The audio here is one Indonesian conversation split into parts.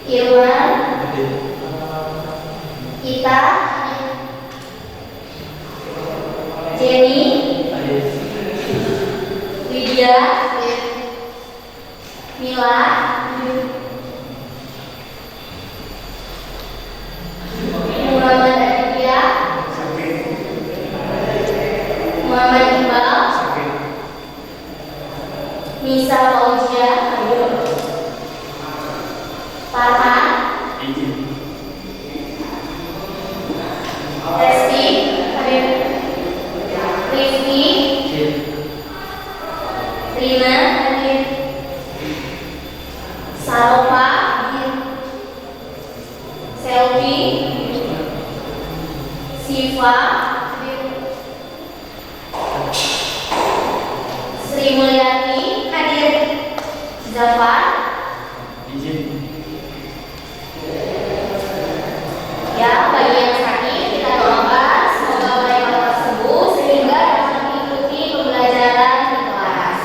Irwan, Ita, Jenny, Lydia, Mila, Muhammad Aditya, Muhammad Iqbal, Nisa Fauzia, Farhan, Resti, Rifki, Rina, Salopa, Selvi, Siva, Sri Mulyani, hadir, Zafar, ya, bagi yang sakit kita doakan semoga mereka cepat sembuh sehingga dapat mengikuti pembelajaran di kelas.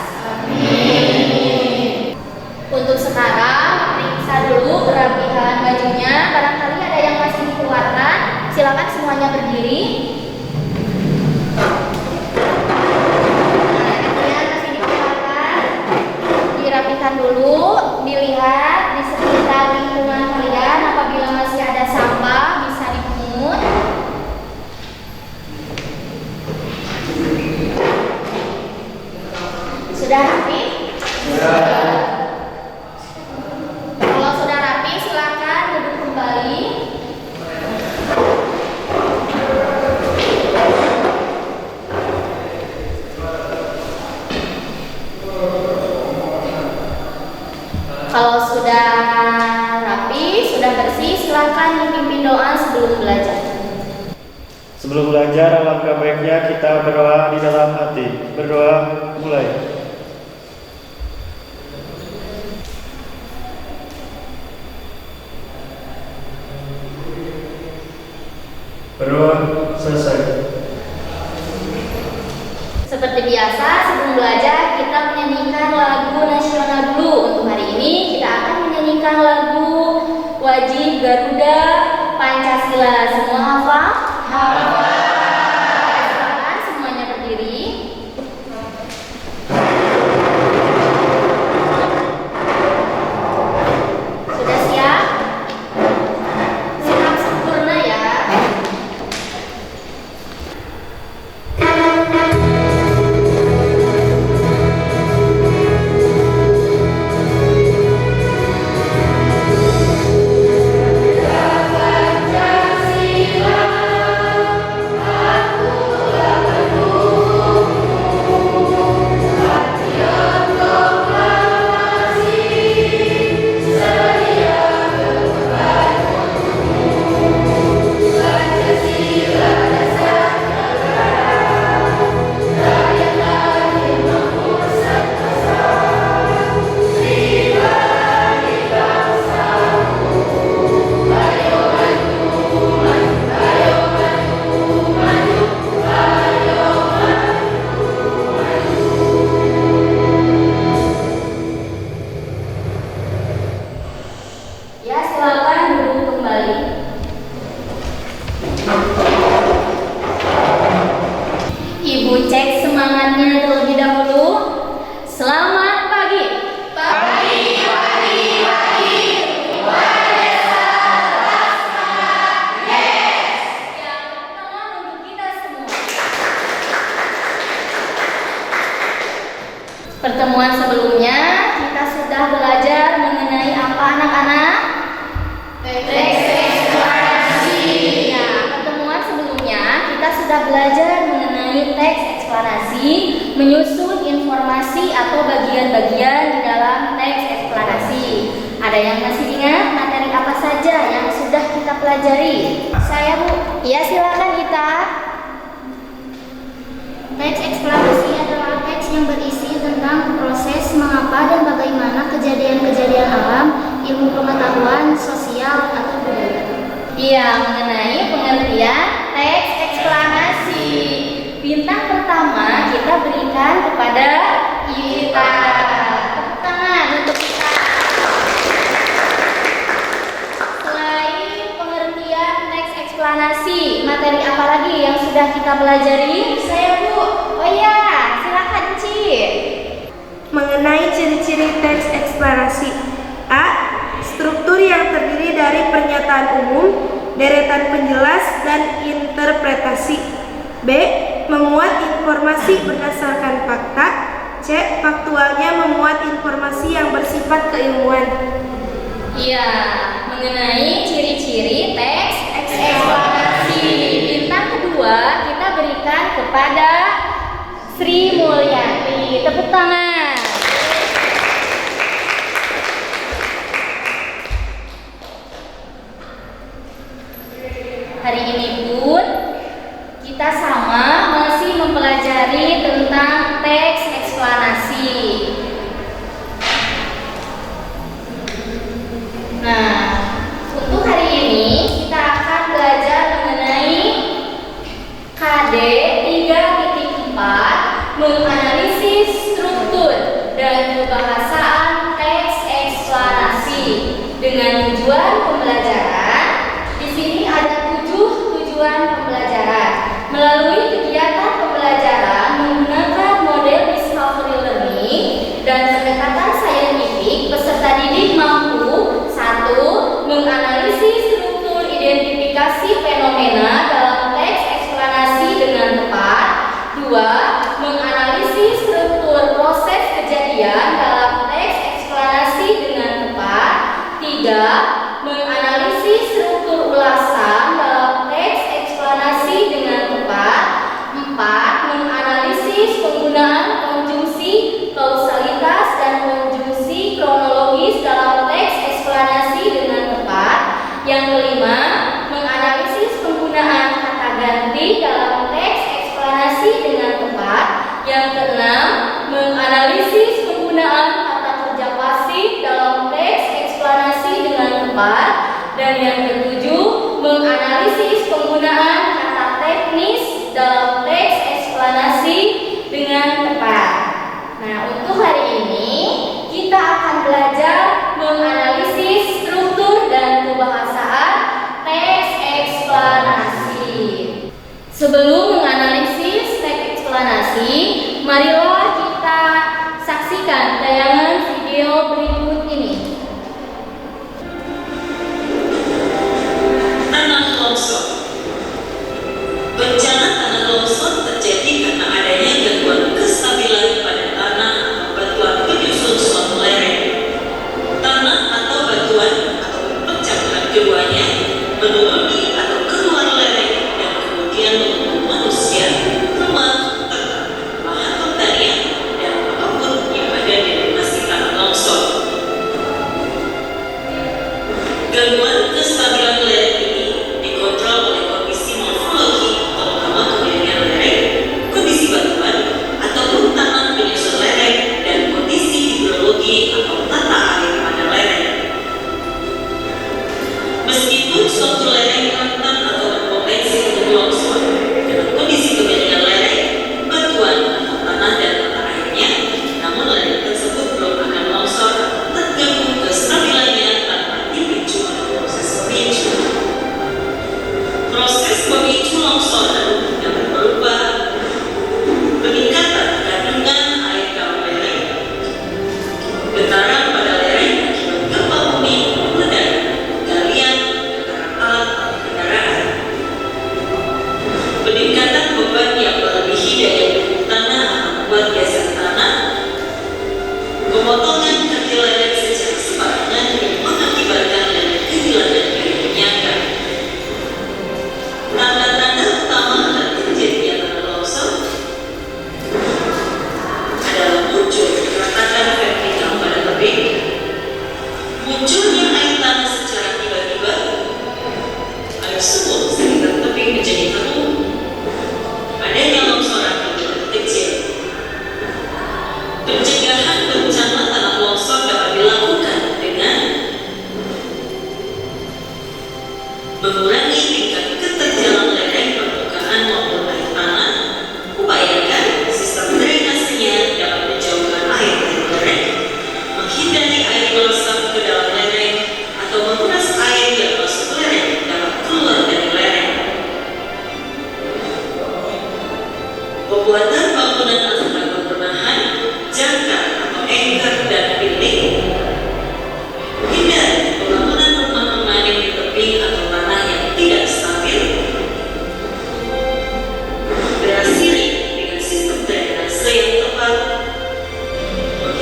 Amin. Untuk sekarang periksa dulu kerapihan bajunya. Barangkali ada yang masih dikeluarkan. Silakan semuanya berdiri. Yang masih dikeluarkan dirapikan dulu. Dilihat di sekitar lingkungan kalian. Apabila masih ada sampah bisa dipungut. Sudah rapi? Sudah. Kalau sudah rapi silakan duduk kembali. Kalau sudah rapi, sudah bersih, silakan dipimpin doa sebelum belajar. Sebelum belajar, alangkah baiknya kita berdoa di dalam hati. Berdoa, mulai. Berdoa, selesai. Seperti biasa, sebelum belajar kita menyanyikan lagu nasional dulu. Untuk hari ini kita akan menyanyikan lagu Wajib Garuda Pancasila. Semua hafal? Hafal. Silakan semuanya berdiri. Sudah siap? Siap sempurna ya. Ya, silakan duduk kembali. Ibu cek semangatnya terlebih dahulu. Selamat pagi. Pagi. Ya, tepuk tangan untuk kita semua. Pertemuan sebelumnya kita sudah belajar mengenai apa anak-anak? Teks eksplanasi. Ya, pertemuan sebelumnya kita sudah belajar mengenai teks eksplanasi, menyusun informasi atau bagian-bagian di dalam teks eksplanasi. Ada yang masih ingat materi apa saja yang sudah kita pelajari? Saya, Bu. Ya, silakan kita. Teks eksplanasi adalah teks yang berisi tentang proses mengapa dan bagaimana kejadian-kejadian alam, ilmu pengetahuan, sosial, atau budaya. Iya, mengenai pengertian teks eksplanasi. Bintang pertama kita berikan kepada Ita. Tepuk tangan untuk Ita. ciri-ciri teks eksplanasi. A. Struktur yang terdiri dari pernyataan umum, deretan penjelas, dan interpretasi. B. Memuat informasi berdasarkan fakta. C. Faktualnya memuat informasi yang bersifat keilmuan. Iya, mengenai ciri-ciri teks eksplanasi. Bintang kedua kita berikan kepada Sri Mulyati. Tepuk tangan. Hari ini pun kita sama masih mempelajari tentang teks eksplanasi. Nah, untuk hari ini kita akan belajar mengenai KD 3.4, menganalisis struktur dan kebahasaan teks eksplanasi dengan tujuan pembelajaran. Di sini ada 7 tujuan pembelajaran. Melalui kegiatan pembelajaran menggunakan model discovery learning dan pendekatan saintifik, peserta didik mampu: 1. Menganalisis struktur identifikasi fenomena dalam teks eksplanasi dengan tepat. 2. Menganalisis struktur proses kejadian dalam teks eksplanasi dengan tepat. 3. Menganalisis struktur ulasan dalam teks eksplanasi dengan tepat. 4. Menganalisis penggunaan konjungsi kausalitas dan konjungsi kronologis dalam teks eksplanasi dengan tepat. Yang kelima, menganalisis penggunaan kata ganti dalam teks eksplanasi dengan tepat. Yang keenam, menganalisis penggunaan kata kerja pasif dalam teks eksplanasi dengan tepat. Dan yang ketujuh, menganalisis penggunaan kata teknis dalam teks eksplanasi dengan tepat. Nah, untuk hari ini kita akan belajar menganalisis struktur dan kebahasaan teks eksplanasi. Sebelum menganalisis teks eksplanasi, marilah kita saksikan tayangan video berikut ini. Tanah longsor. Bencana tanah longsor terjadi karena adanya gangguan kestabilan pada tanah atau batuan penyusun suatu lereng. Tanah atau batuan atau pencampuran keduanya menuruni atau keluar lereng dan kemudian membunuh manusia, rumah, ternak, lahan pertanian, dan apapun yang ada di lokasi tanah longsor. Gangguan kestabilan lereng ini dikontrol oleh kondisi morfologi, terutama kemiringan lereng, kondisi batuan ataupun tanah penyusun lereng, dan kondisi hidrologi atau tata air pada lereng. Meskipun suatu lereng rentan atau berpotensi untuk longsor, dengan kondisi kemiringan lereng, batuan atau tanah dan tata airnya, namun lereng tersebut belum akan longsor atau terganggu kestabilannya tanpa dipicu oleh longsor.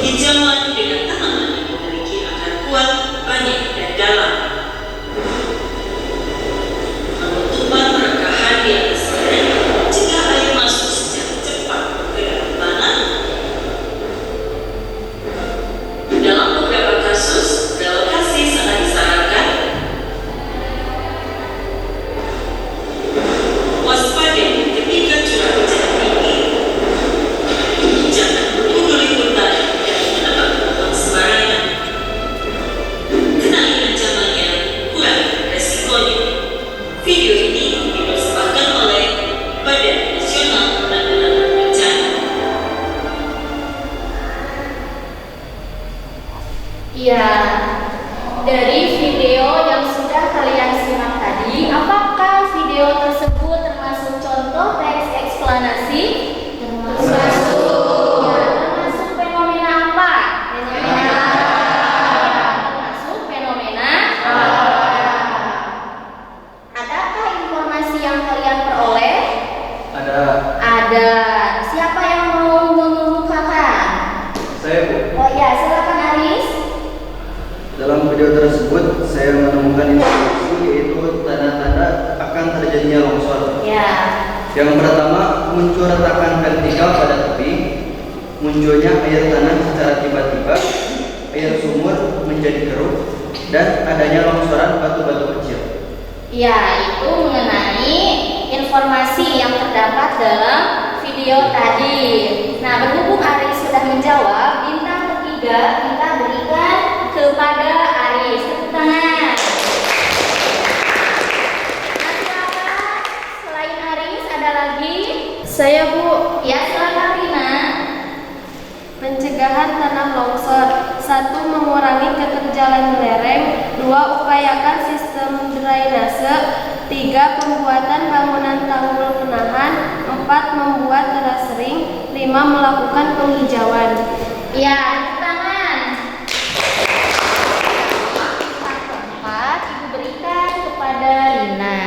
penghijauan dengan tanaman yang memiliki akar kuat, banyak dan dalam. Penutupan rekahan di atasnya jika air masuk secara cepat ke dalam tanah. Dalam beberapa kasus, relokasi sangat disarankan. Waspada ketika curah hujan tinggi. Jangan duduk liputan dan menebak pohon sembarangan. Kenali ancamannya, kurangi resikonya. Video ini dipersembahkan oleh Badan Nasional Penanggulangan Bencana. Ya, dari video yang sudah kalian simak tadi, apakah video tersebut termasuk contoh teks eksplanasi? Termasuk. Ya, termasuk fenomena apa? Termasuk fenomena Adakah informasi yang kalian peroleh? Ada. Ada. Siapa yang mau mengemukakan? Saya, Bu. Oh ya, silakan Aris. Dalam video tersebut saya menemukan informasi yaitu tanda-tanda akan terjadinya longsor. Ya. Yang pertama, muncul retakan vertikal pada tepi, munculnya air tanah secara tiba-tiba, air sumur menjadi keruh, dan adanya longsoran batu-batu kecil. Ya, itu mengenai informasi yang terdapat dalam video tadi. Nah, berhubung Aris sudah menjawab, bintang ketiga kita berikan kepada Aris. Tepuk tangan. Nah, silakan. Selain Aris, ada lagi? Saya, Bu. Ya, silakan Rina. Pencegahan tanah longsor. 1. Mengurangi keterjalan lereng. 2. Upayakan sistem drainase. 3. Pembuatan bangunan tanggul penahan. 4. Membuat terasering. 5. Melakukan penghijauan. Ya, tepuk tangan. Yang keempat, Ibu berikan kepada Rina.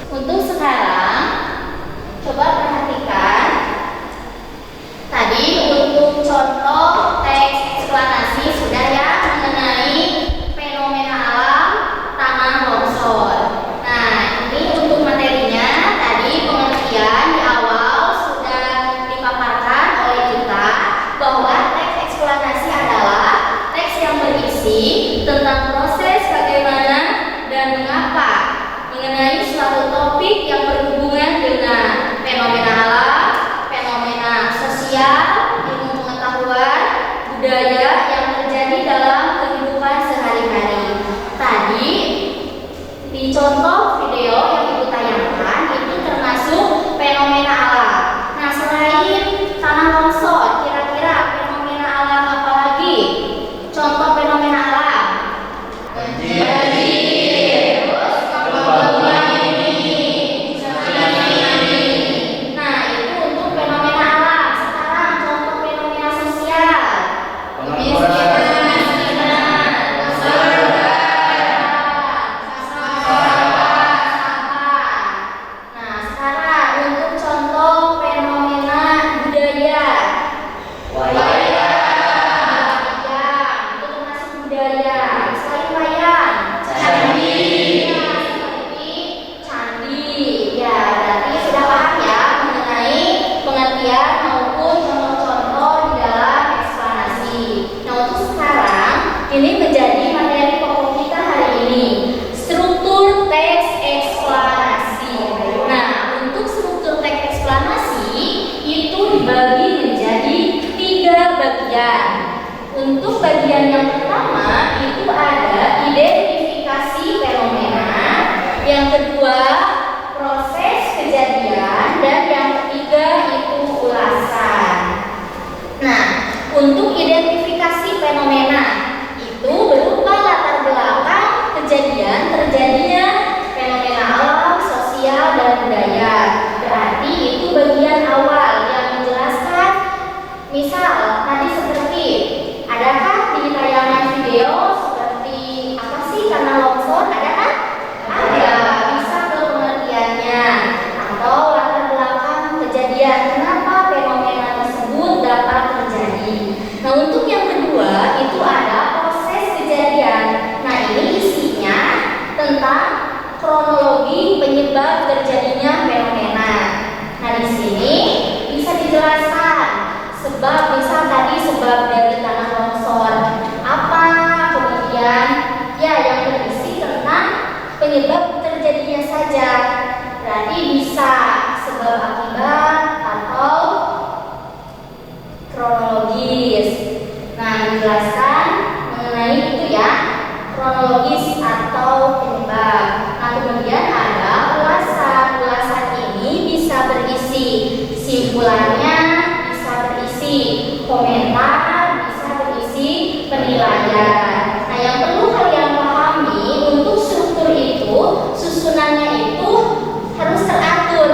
Untuk sekarang, coba perhatikan. Tadi untuk contoh teks eksplanasi sudah ya mengenai fenomena alam tanah longsor. Nah, ini untuk materinya tadi pengertian di awal sudah dipaparkan oleh kita bahwa teks eksplanasi adalah teks yang berisi tentang proses bagaimana dan mengapa mengenai suatu topik yang berhubungan dengan fenomena alam, fenomena sosial, ilmu pengetahuan, budaya yang terjadi dalam kehidupan sehari-hari. Tadi di contoh video yang Ibu tayangkan itu termasuk fenomena alam. Nah, selain tanah longsor, kira-kira fenomena alam apa lagi? Contoh fenomena alam. Banjir, terus nah, itu untuk fenomena alam. Sekarang contoh fenomena sosial. Nah, sekarang untuk contoh fenomena budaya. Wayang, itu termasuk budaya. Selain wayang, candi. Ya, seperti candi. Ya, berarti sudah paham ya mengenai pengertian maupun contoh-contoh di dalam eksplanasi. Nah, untuk sekarang ini menjadi materi pokok kita hari ini, struktur teks eksplanasi. Nah, untuk struktur teks eksplanasi itu dibagi menjadi 3 bagian. Untuk bagian yang pertama itu ada identifikasi fenomena, yang kedua proses kejadian, dan yang ketiga itu ulasan. Nah, untuk identifikasi fenomena itu berupa latar belakang kejadian terjadinya fenomena alam, sosial, dan budaya. Berarti itu bagian awal yang menjelaskan. Misal tadi seperti, adakah di tayangan video seperti apa sih tanah longsor? Ada kan? Ada. Bisa ke pengertiannya atau latar belakang kejadian kenapa fenomena tersebut dapat terjadi. penyebab terjadinya fenomena. Nah, di sini bisa dijelaskan sebab, misal tadi sebab dari tanah longsor apa, kemudian ya yang berisi tentang penyebab terjadinya saja. Berarti bisa sebab akibat atau kronologis. Nah, dijelaskan mengenai itu ya, kronologis atau penyebab. Nah, kemudian ada ulasan. Ulasan ini bisa berisi simpulannya, bisa berisi komentar, bisa berisi penilaian. Nah, yang perlu kalian pahami, untuk struktur itu, susunannya itu harus teratur,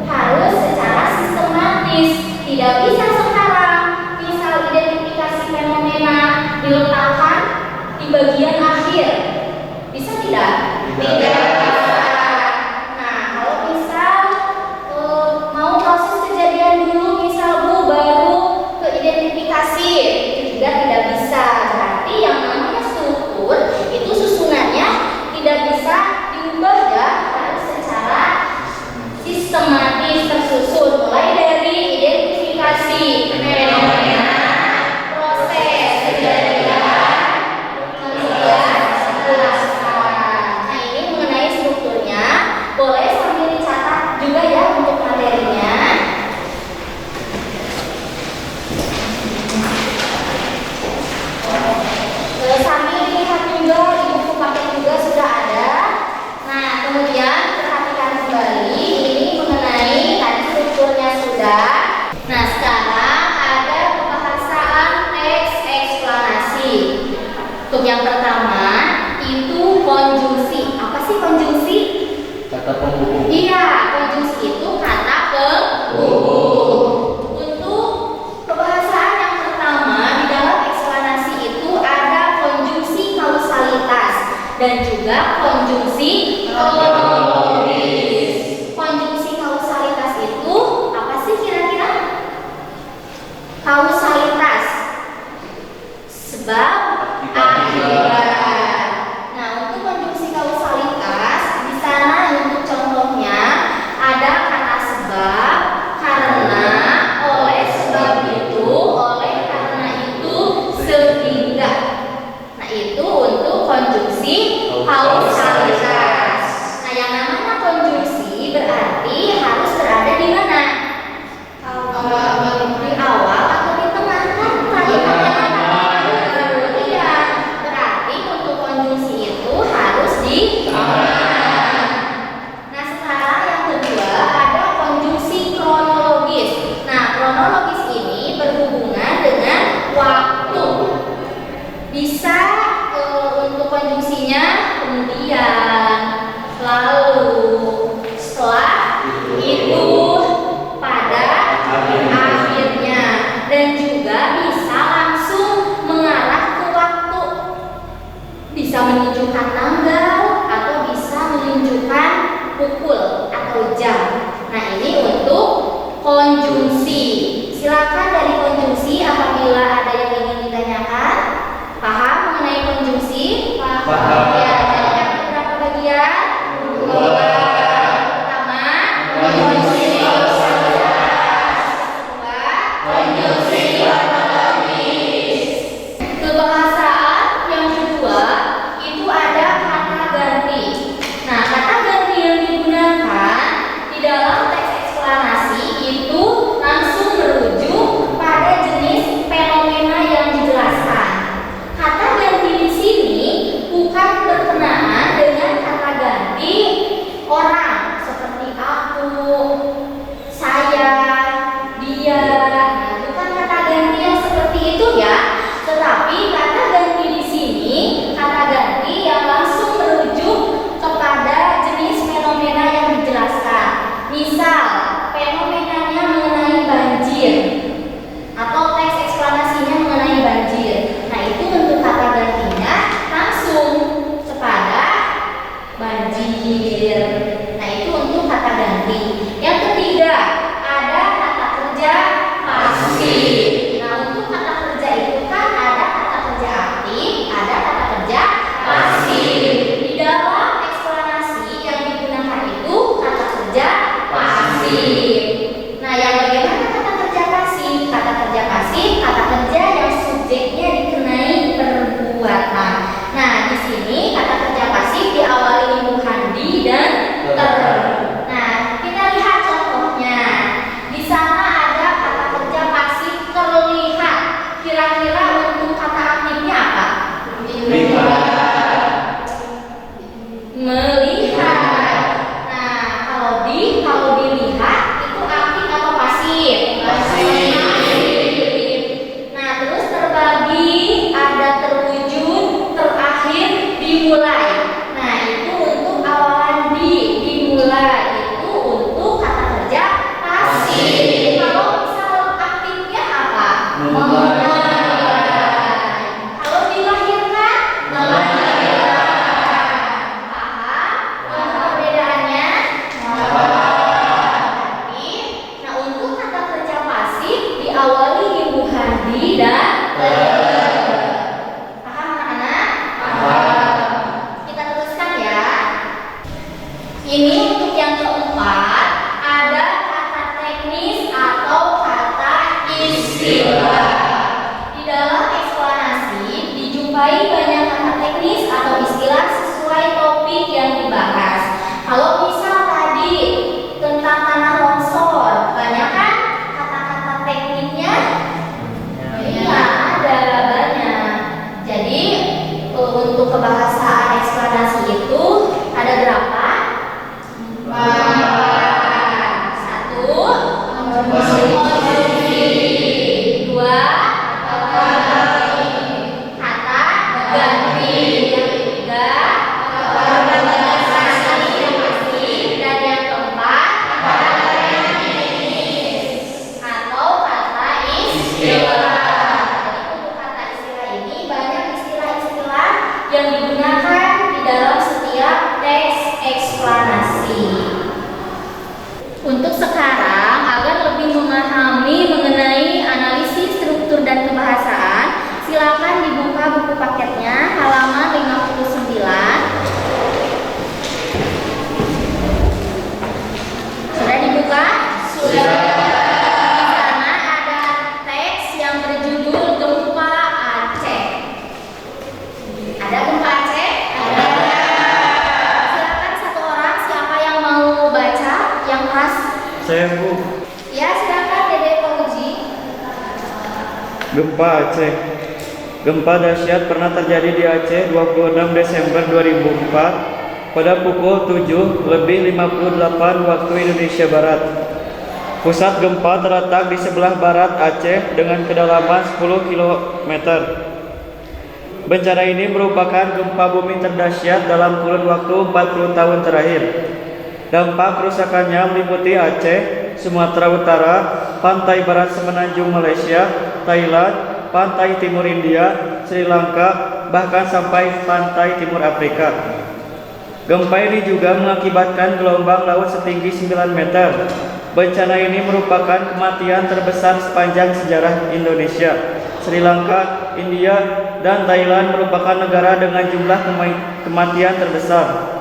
harus secara sistematis. Tidak bisa sekarang misal identifikasi fenomena diletakkan di bagian akhir. Bisa tidak? Tidak. Nah, kalau misal mau proses kejadian dulu, misal Bu, baru ke identifikasi, itu juga tidak bisa. Berarti yang namanya struktur itu susunannya tidak bisa diubah ya, harus secara sistematis tersusun, mulai dari identifikasi fenomena, proses kejadian, kemudian ulasan. Nah, ini mengenai strukturnya, boleh sambil dicatat juga ya untuk materinya. Sambil dilihat juga di buku paket juga sudah ada. Nah, kemudian perhatikan kembali ini mengenai tadi strukturnya sudah. Nah, sekarang ada pembahasan teks eksplanasi. Untuk yang pertama itu konjungsi. Apa sih konjungsi? Kata penghubung. Iya, konjungsi itu kata penghubung. Untuk pembahasan yang pertama di dalam eksplanasi itu ada konjungsi kausalitas dan juga konjungsi kronologis. Konjungsi kausalitas itu apa sih kira-kira? Kausalitas, sebab akibat. Nah, untuk konjungsi kausalitas di sana untuk contohnya ada kata sebab, karena, oleh sebab itu, oleh karena itu, sehingga. Nah, itu untuk konjungsi kausalitas. Nah, yang namanya konjungsi berarti harus berada di mana? Di awal atau di tengah kan? Iya, berarti untuk konjungsi itu harus di tengah. Nah, sekarang yang kedua ada konjungsi kronologis. Nah, kronologis ini berhubungan dengan waktu. Bisa untuk konjungsinya kemudian, lalu, setelah itu, pada akhirnya, dan juga bisa langsung mengarah ke waktu. Bisa menunjukkan tanggal atau bisa menunjukkan pukul atau jam. Nah, ini untuk konjungsi. Silakan dari konjungsi apabila ada yang ingin ditanyakan. Paham mengenai konjungsi? Paham. Ya, ada beberapa bagian. Dua. Pertama, konjungsi kausalitas. Kedua, konjungsi kronologis. Kebahasaan yang kedua itu ada kata ganti. Nah, kata ganti yang digunakan di dalam teks eksplanasi itu langsung merujuk pada jenis fenomena yang dijelaskan. Kata ganti di sini bukan Melihat. Nah, kalau dilihat itu aktif atau pasif? Pasif. Nah, terus terbagi, ada terwujud, terakhir, dimulai. Nah, itu untuk awalan dimulai itu untuk kata kerja pasif. Kalau misal aktifnya apa? Memulai. Kalau dilahirkan, melahirkan. Paham? Perbedaannya? Aktif. Nah, untuk kata kerja pasif diawali ibu handi dan paham anak-anak? Kita teruskan ya. Ini untuk yang keempat, ada kata teknis atau kata istilah. Di dalam eksplanasi dijumpai banyak kata teknis atau istilah sesuai topik yang dibahas. Kalau misal tadi tentang tanah longsor, banyak kan kata-kata tekniknya? Iya, ada banyak. Jadi untuk kebahasaan eksplanasi itu ada berapa? 4. 1. Konstruksi. 2. Kata ganti. Yang ketiga kata sasi yang pasti. Dan yang keempat kata teknis atau kata istilah. Jadi untuk kata istilah ini banyak istilah-istilah yang digunakan di dalam setiap teks eksplanasi. Untuk sekarang, agar lebih memahami mengenai analisis struktur dan kebahasaan, silakan dibuka buku paketnya halaman 59. Sudah dibuka? Sudah. Di sana ada teks yang berjudul Gempa Aceh. Ada gempa Aceh? Ada. Silakan satu orang, siapa yang mau baca yang kelas? Saya, Bu. Ya, silakan Dede Fauzi. Gempa Aceh. Gempa dahsyat pernah terjadi di Aceh 26 Desember 2004 pada pukul 7:58 waktu Indonesia Barat. Pusat gempa terletak di sebelah barat Aceh dengan kedalaman 10 km. Bencana ini merupakan gempa bumi terdahsyat dalam kurun waktu 40 tahun terakhir. Dampak kerusakannya meliputi Aceh, Sumatera Utara, pantai barat semenanjung Malaysia, Thailand, pantai timur India, Sri Lanka, bahkan sampai pantai timur Afrika. Gempa ini juga mengakibatkan gelombang laut setinggi 9 meter. Bencana ini merupakan kematian terbesar sepanjang sejarah Indonesia. Sri Lanka, India, dan Thailand merupakan negara dengan jumlah kematian terbesar.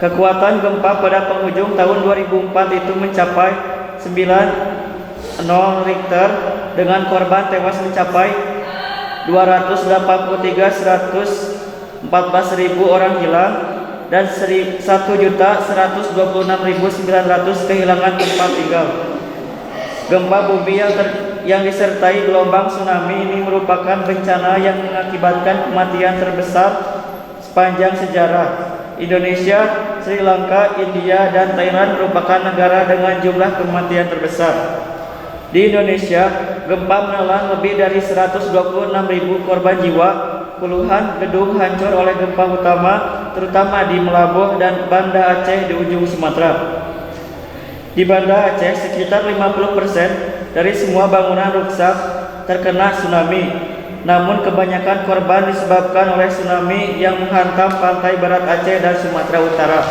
Kekuatan gempa pada penghujung tahun 2004 itu mencapai 9,0 Richter dengan korban tewas mencapai 283.114.000 orang hilang dan 1.126.900 kehilangan tempat tinggal. Gempa bumi yang disertai gelombang tsunami ini merupakan bencana yang mengakibatkan kematian terbesar sepanjang sejarah. Indonesia, Sri Lanka, India, dan Thailand merupakan negara dengan jumlah kematian terbesar. Di Indonesia, gempa menelan lebih dari 126.000 korban jiwa. Puluhan gedung hancur oleh gempa utama, terutama di Melabuh dan Banda Aceh di ujung Sumatera. Di Banda Aceh, sekitar 50% dari semua bangunan rusak terkena tsunami. Namun kebanyakan korban disebabkan oleh tsunami yang menghantam pantai barat Aceh dan Sumatera Utara.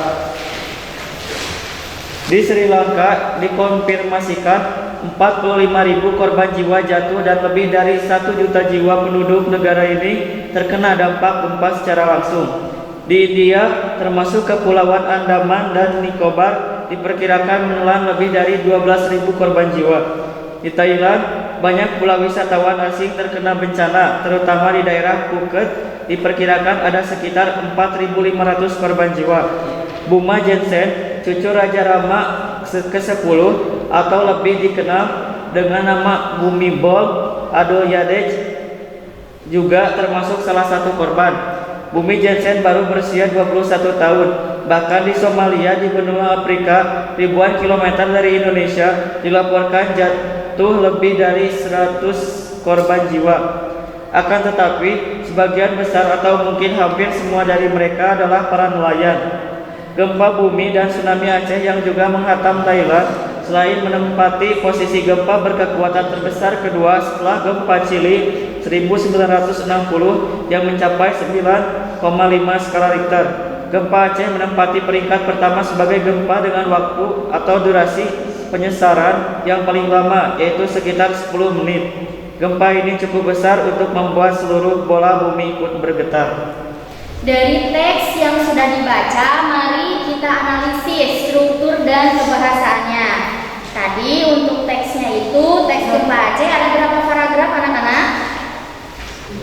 Di Sri Lanka dikonfirmasikan 45.000 korban jiwa jatuh dan lebih dari 1 juta jiwa penduduk negara ini terkena dampak gempa secara langsung. Di India, termasuk Kepulauan Andaman dan Nicobar, diperkirakan menelan lebih dari 12.000 korban jiwa. Di Thailand, banyak pulau wisatawan asing terkena bencana, terutama di daerah Phuket, diperkirakan ada sekitar 4.500 korban jiwa. Buma Jensen, cucu Raja Rama ke-10 atau lebih dikenal dengan nama Bhumibol Adulyadej, juga termasuk salah satu korban. Bumi Jensen baru berusia 21 tahun. Bahkan di Somalia, di benua Afrika, ribuan kilometer dari Indonesia, dilaporkan jatuh lebih dari 100 korban jiwa. Akan tetapi, sebagian besar atau mungkin hampir semua dari mereka adalah para nelayan. Gempa bumi dan tsunami Aceh yang juga menghantam Thailand selain menempati posisi gempa berkekuatan terbesar kedua setelah gempa Chili 1960 yang mencapai 9,5 skala Richter. Gempa Aceh menempati peringkat pertama sebagai gempa dengan waktu atau durasi penyesaran yang paling lama, yaitu sekitar 10 menit. Gempa ini cukup besar untuk membuat seluruh bola bumi ikut bergetar. Dari teks yang sudah dibaca, mari kita analisis struktur dan kebahasaannya. Tadi untuk teksnya itu, teks gempa Aceh ada berapa paragraf anak-anak?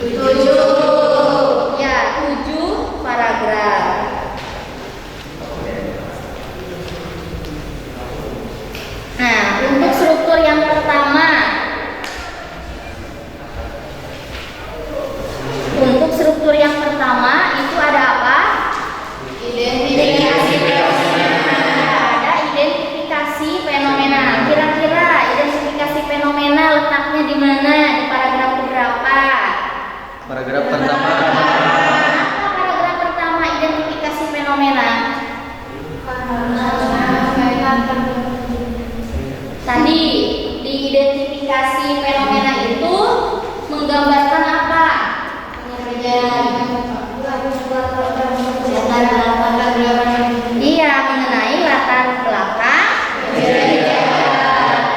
7. Ya, 7 paragraf. Nah, untuk struktur yang pertama, itu ada apa? Identifikasi fenomena. Ada identifikasi fenomena. Kira-kira identifikasi fenomena letaknya di mana? Di paragraf berapa? Paragraf pertama. Apa paragraf pertama identifikasi fenomena? Tadi di identifikasi fenomena itu menggambarkan apa? Iya, mengenai latar belakang kejadian.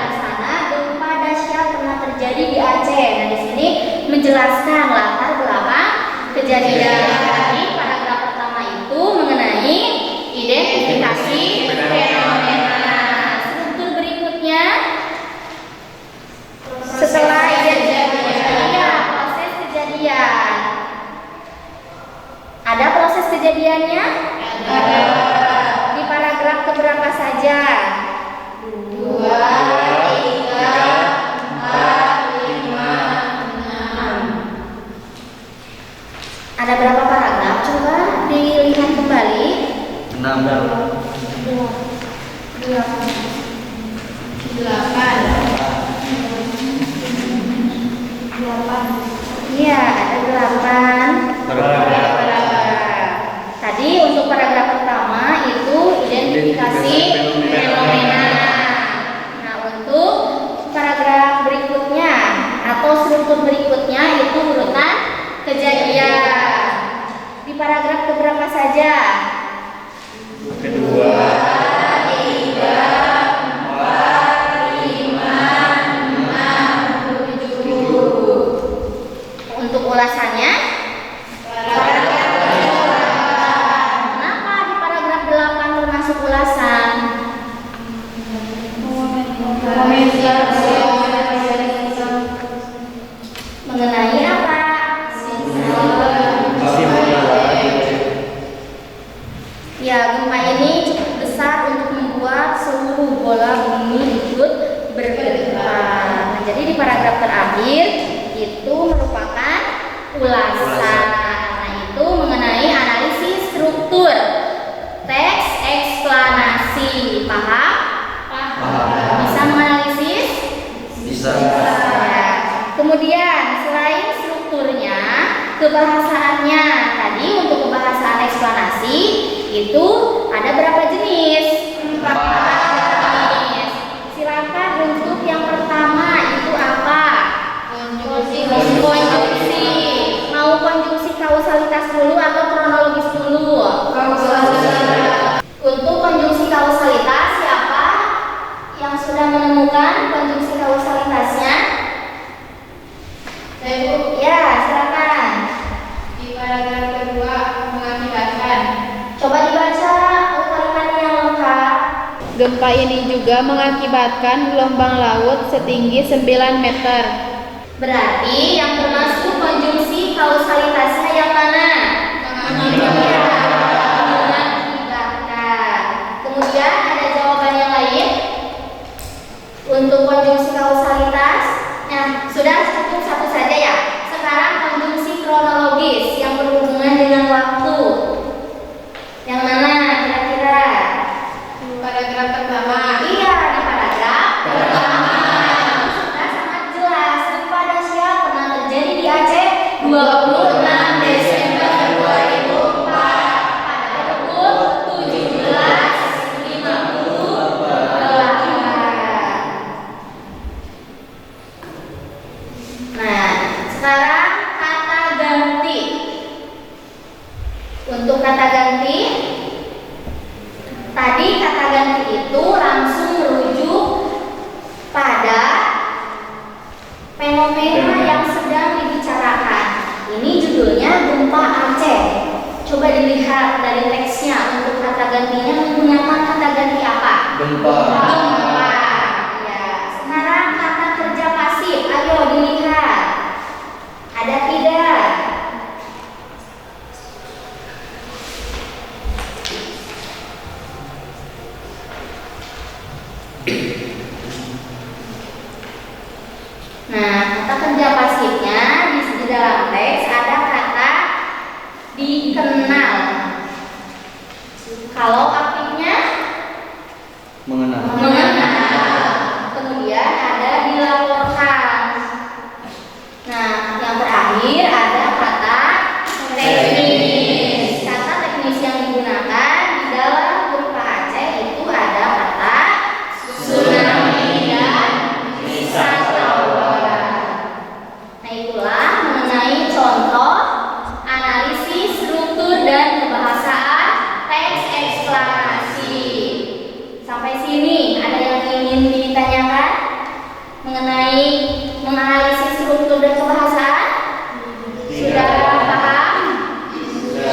Di sana gempa dahsyat pernah terjadi di Aceh. Nah, di sini menjelaskan latar belakang kejadian. Jadi paragraf pertama itu mengenai identifikasi fenomena. Struktur berikutnya setelah identifikasi, proses kejadian. Ada proses kejadiannya? Ada. Di paragraf keberapa saja? 2, 3, 4, 5, 6. Ada berapa paragraf? Coba dilihat kembali. 6. 8. Iya, ada 8. Tadi untuk paragraf pertama itu identifikasi fenomena. Nah, untuk paragraf berikutnya atau struktur berikutnya itu urutan kejadian. Di paragraf keberapa saja? Kedua. 3, 4, 5, 6, 7. Untuk ulasannya, kenapa di paragraf 8 termasuk ulasan? Mengenai apa? Ya, gempa ini cukup besar untuk membuat seluruh bola bumi ikut bergetar. Nah, jadi di paragraf terakhir itu merupakan ulasan. Nah, itu mengenai analisis struktur teks eksplanasi. Paham? Paham. Bisa menganalisis? Bisa. Ya. Kemudian selain strukturnya, kebahasaannya. Tadi untuk kebahasaan eksplanasi itu ada berapa jenis? 4 jenis. Silakan untuk yang pertama itu apa? Konjungsi. Mau konjungsi kausalitas dulu atau kronologis dulu? Kausalitas. Untuk konjungsi kausalitas siapa yang sudah menemukan konjungsi kausalitasnya? Ya, silakan. Di paragraf kedua mengakibatkan. Coba dibaca kalimatnya yang lengkap. Gempa ini juga mengakibatkan gelombang laut setinggi 9 meter. Berarti yang termasuk konjungsi kausalitasnya yang mana? Mengakibatkan. Kemudian ada jawaban yang lain untuk konjungsi kausalitas. Nah, sudah cukup satu saja ya. Sekarang konjungsi sekarang kata ganti. Untuk kata ganti, tadi kata ganti itu langsung merujuk pada fenomena yang sedang dibicarakan. Ini judulnya gempa Aceh. Coba dilihat dari teksnya, untuk kata gantinya menggunakan kata ganti apa? Gempa. Gempa. Ya. Sekarang kata kerja pasif, ayo dilihat. Ada tidak? Nah, kata kerja pasifnya di dalam teks ada kata dikenal. Kalau aktifnya Mengenal. mengenal. Kemudian ada dilaporkan. Nah, yang terakhir ada kata teknis. Kata teknis yang digunakan di dalam Gempa Aceh itu ada kata tsunami dan wisatawan. Nah, itulah mengenai contoh analisis struktur dan kebahasaan teks eksplanasi. Sampai sini ada yang ingin ditanyakan mengenai menganalisis struktur dan kebahasaan? Sudah paham?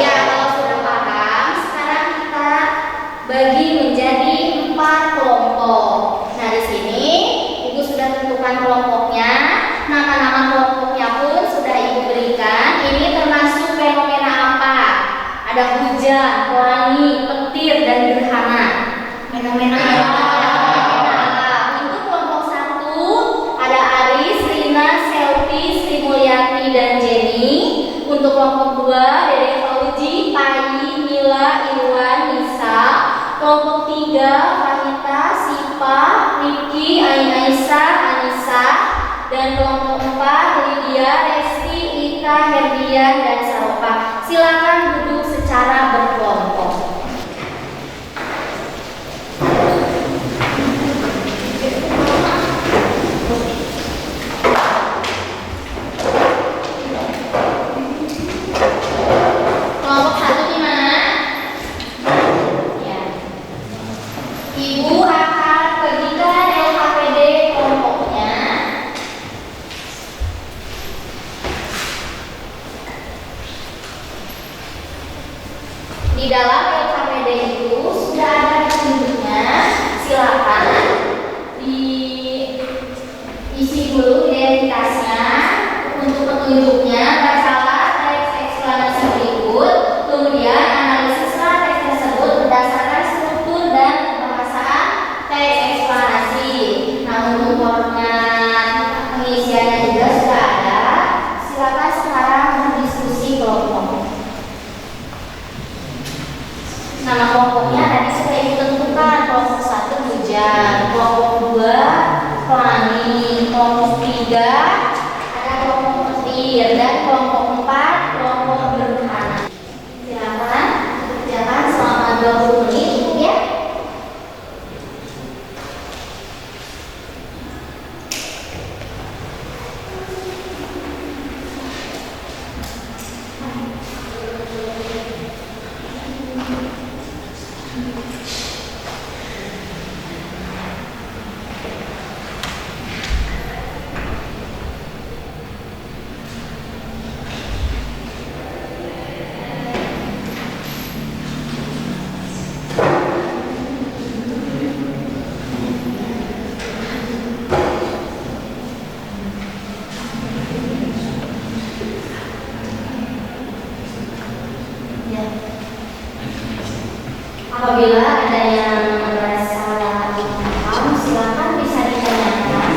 Ya, kalau sudah paham, sekarang kita bagi menjadi 4 kelompok. Nah, di sini Ibu sudah tentukan kelompoknya. Nama-nama kelompoknya pun sudah Ibu berikan. Ini termasuk fenomena apa? Ada hujan, pelangi, petir, dan gerhana. Fenomena alam. Untuk kelompok 1 ada Aris, Rina, Selvi, Sri Mulyati, dan Jenny. Untuk kelompok 2 Dede Fauji, Pai, Mila, Irwan, Nisa. Kelompok 3 Vanita, Sipa, Riki, Aisyah, Anissa. Dan kelompok 4 Lydia, Resti, Ika, Herdian, dan Saropa. Silakan duduk secara berkelompok. Kelompok 1 di mana? Ya. Ibu akan pergikan LHPD kelompoknya. Di dalam LKPD itu sudah ada petunjuknya. Silakan diisi dulu identitasnya. Untuk petunjuknya, bacalah teks eksplanasi berikut. Kemudian analisislah teks tersebut berdasarkan struktur dan kebahasaan teks eksplanasi. Nah, untuk format pengisiannya juga sudah ada. Silakan sekarang berdiskusi kelompok. Nama kelompoknya tadi sudah ditentukan. Kelompok 1 hujan, kelompok 2 pelangi, kelompok 3 ada kelompok petir, dan kelompok 4 kelompok gerhana. Silakan kerjakan selama 20 menit cukup ya. Ya. Apabila ada yang merasa paham, silakan bisa ditanyakan.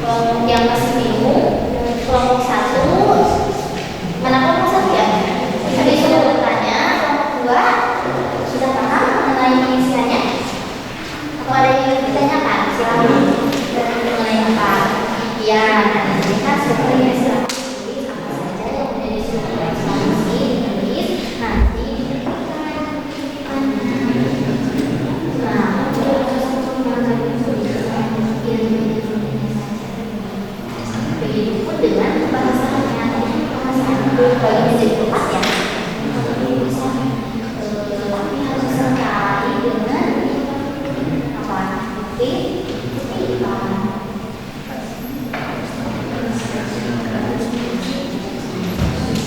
Kelompok yang masih bingung, kelompok 1, mana kelompok 1 ya? Tadi sudah bertanya, kelompok 2 sudah paham mengenai pengisiannya? Atau ada yang ingin ditanyakan? Silakan. Mengenai apa? Ya, nanti kan seperti silakan tulis apa saja yang menjadi struktur ekspansi, tulis nanti. Begitupun dengan pembahasannya, kalau menjadi 4 ya. Tapi harus disertai dengan apa?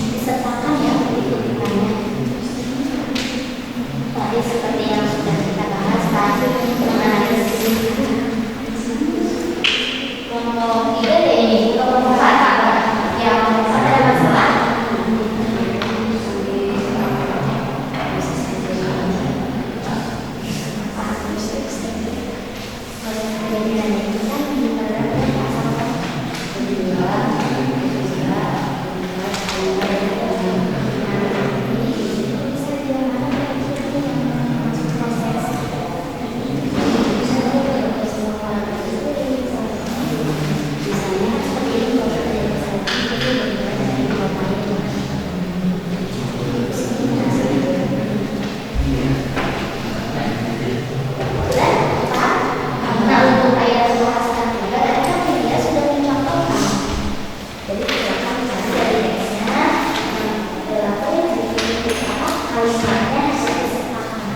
Disertakan ya kutipannya. Tadi seperti yang sudah kita bahas tadi mengenai kelompok 3 ya ini, kelompok 4 yang ada masalah. Nah, untuk ayat bahasa juga tadi kan dia sudah mencontohkan. Jadi silakan misalnya dari teksnya berapa yang dipilih apa kalimatnya harus disertakan.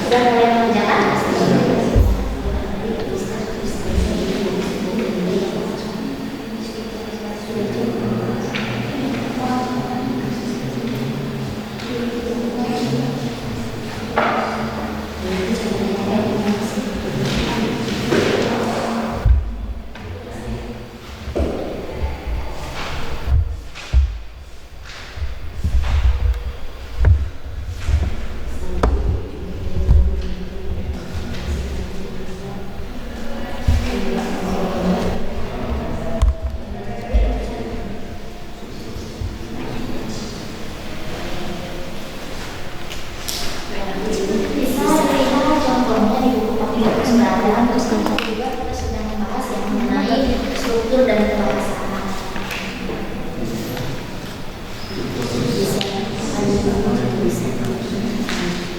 Sudah mulai mengerjakan? Bisa dilihat contohnya di buku Papilus Berada. Terus juga kita sudah membahas yang mengenai struktur dan pembahasan.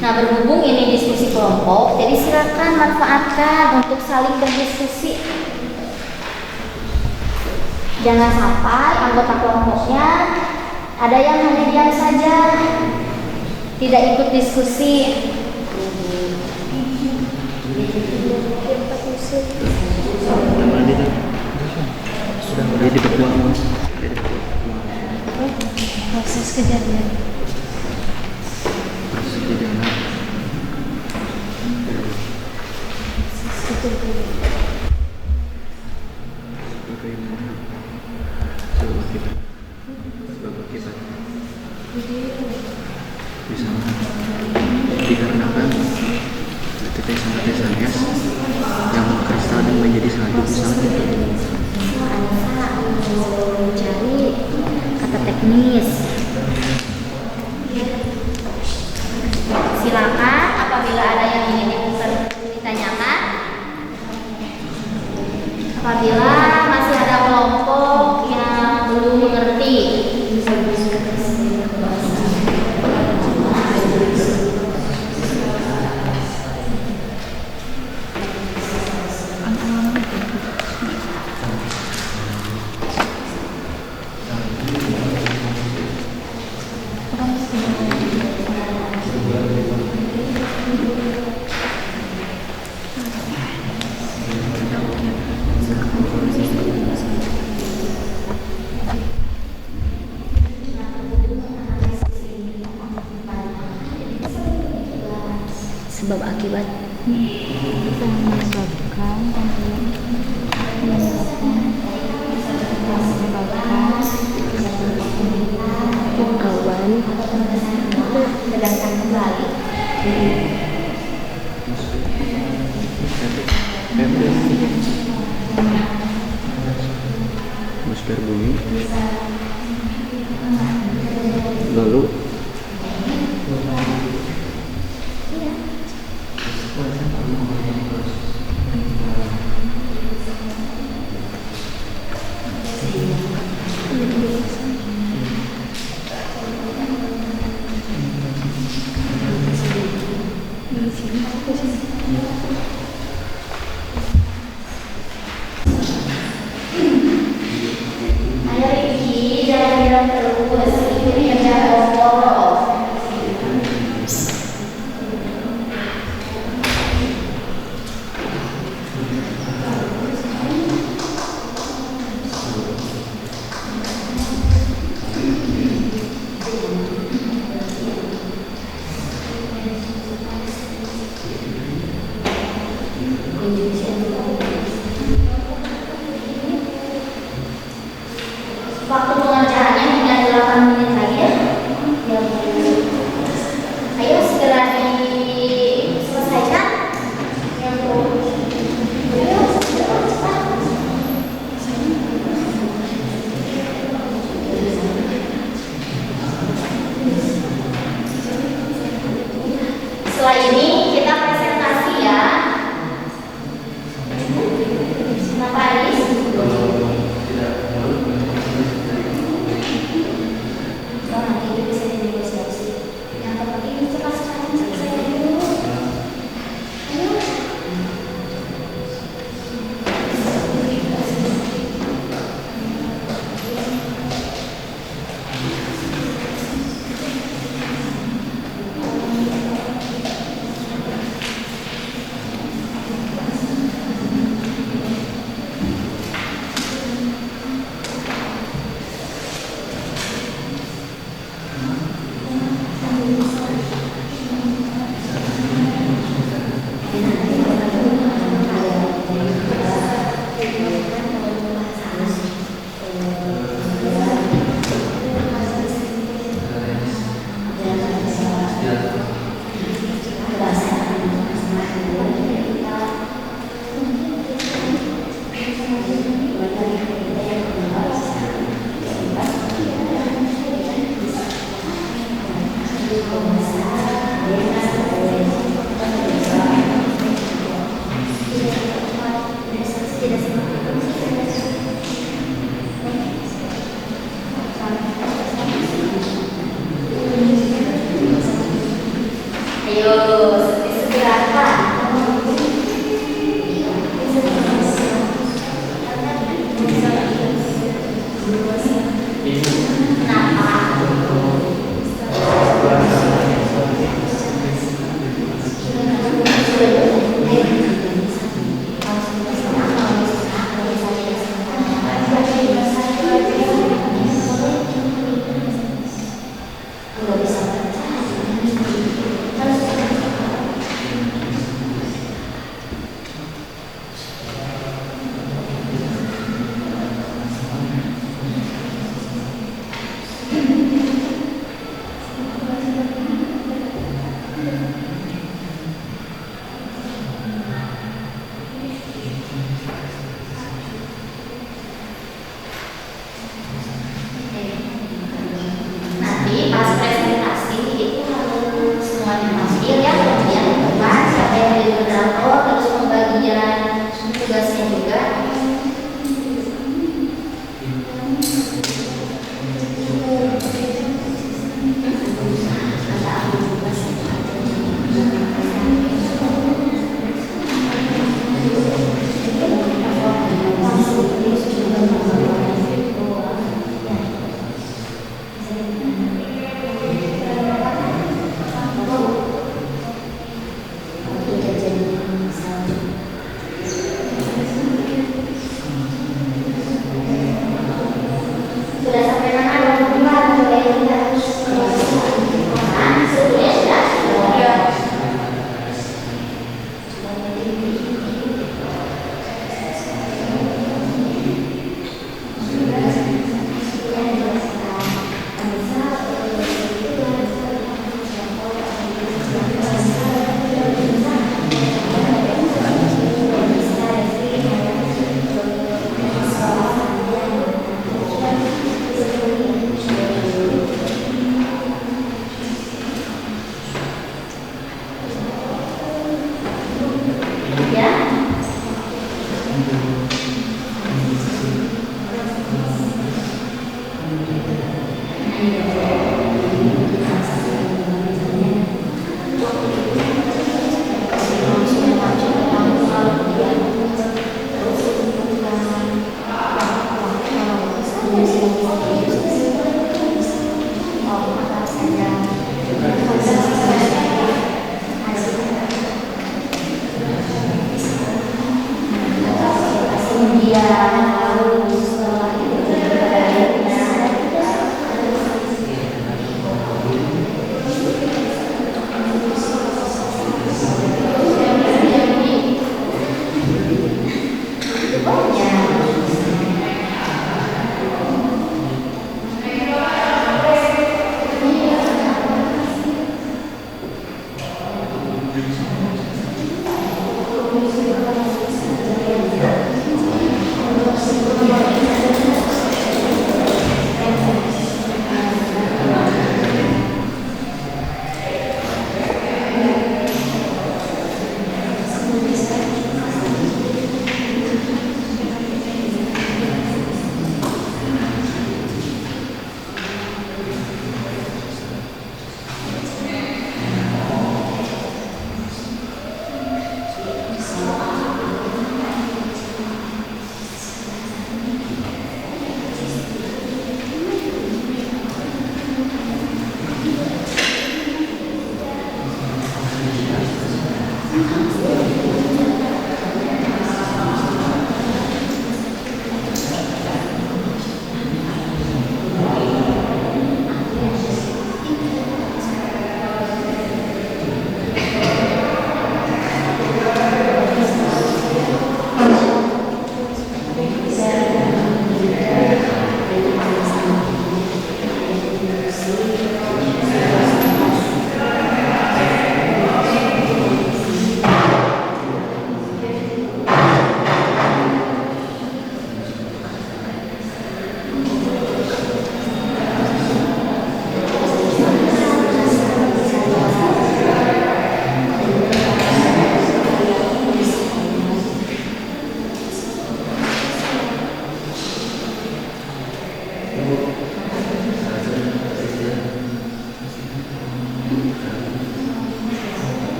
Nah, berhubung ini diskusi kelompok, jadi silakan manfaatkan untuk saling berdiskusi. Jangan sampai anggota kelompoknya ada yang hanya diam saja, tidak ikut diskusi. Jadi berbuat mas. Proses kejadian. Misalnya dikarenakan tetesan es yang kristal dan menjadi salju misalnya. Mencari kata teknis. Silakan apabila ada yang ingin ditanyakan. Apabila masih ada kelompok yang belum mengerti, Sebab akibat awan sedangkan kembali. Atmosfer bumi. Lalu Ayo Riki, jalan-jalan terus, ikuti kerja kelompok. Waktu pengerjaannya hingga Sudah sampai mana teman-teman? Coba kita harus sebelumnya sudah. Ya.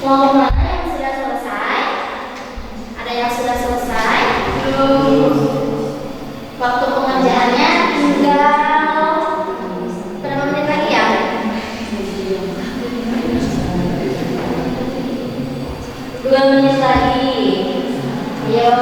Kelompok mana yang sudah selesai? Ada yang sudah selesai? Belum. Waktu pengerjaannya tinggal berapa menit lagi ya? Dua menit lagi. Ayo.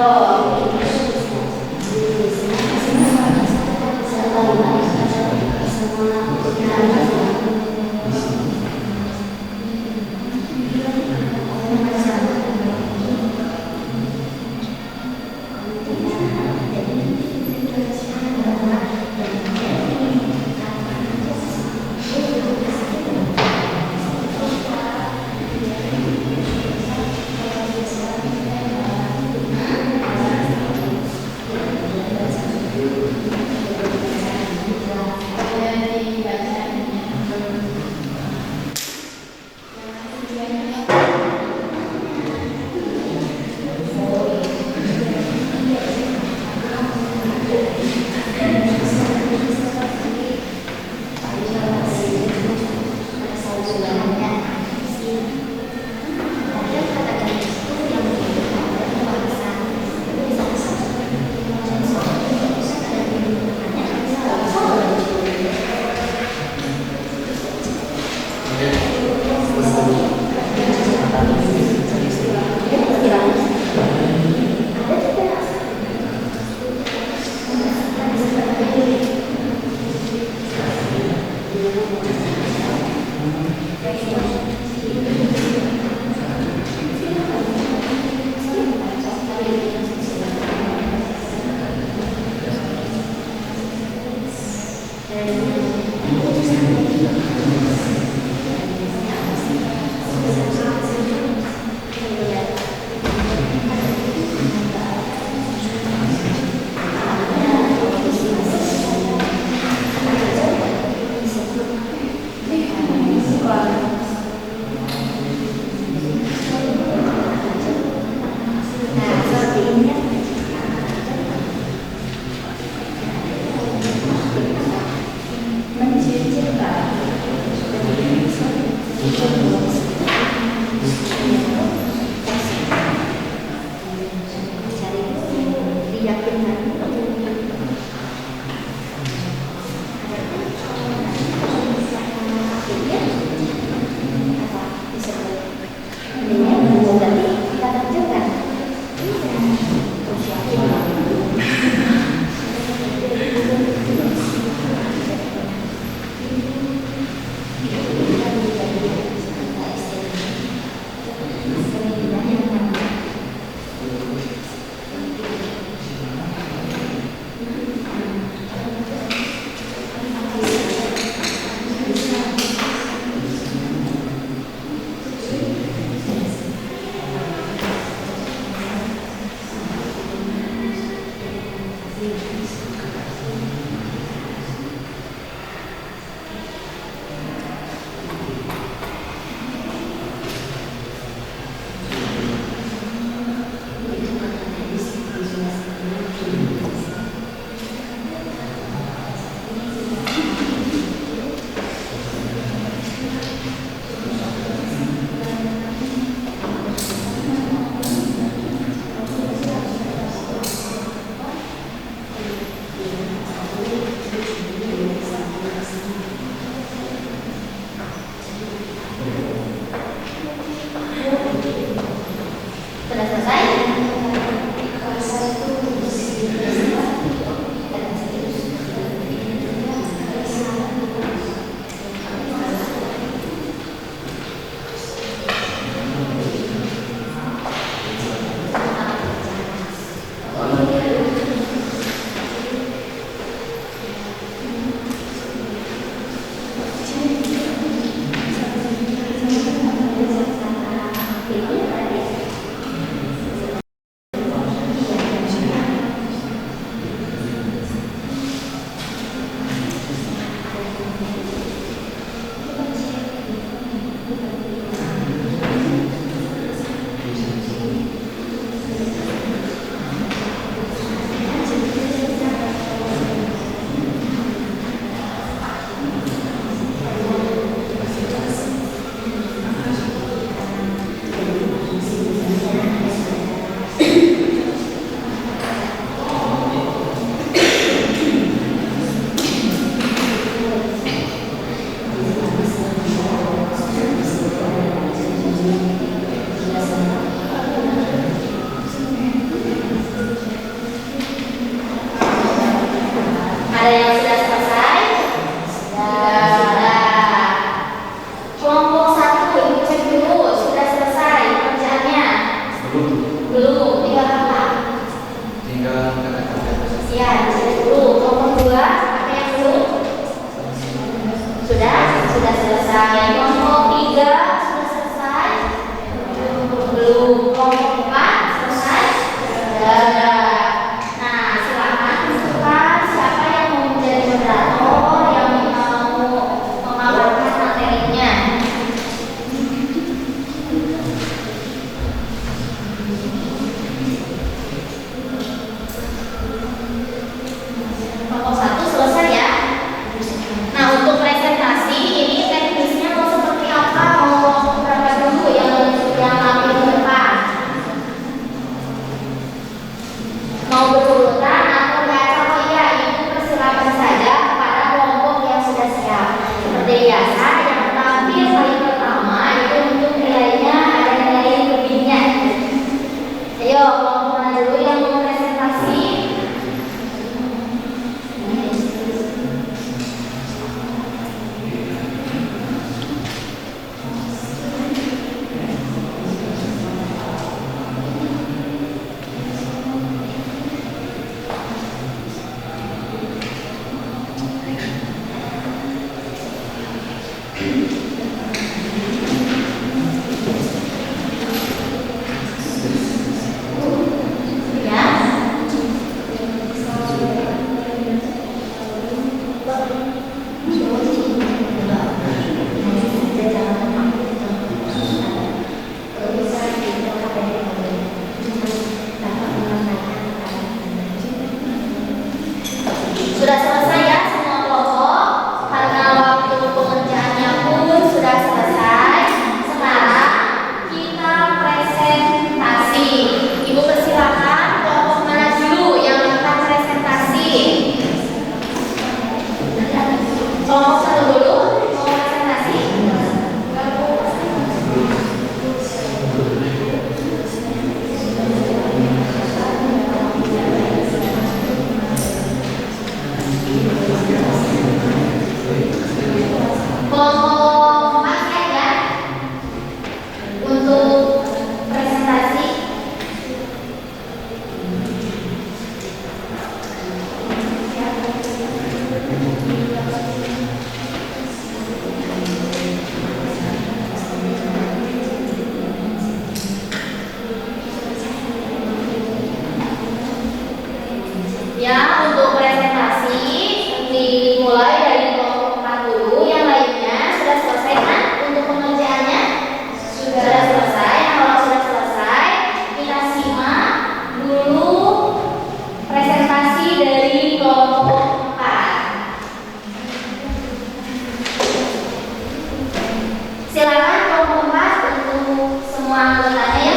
semua anggotanya ya,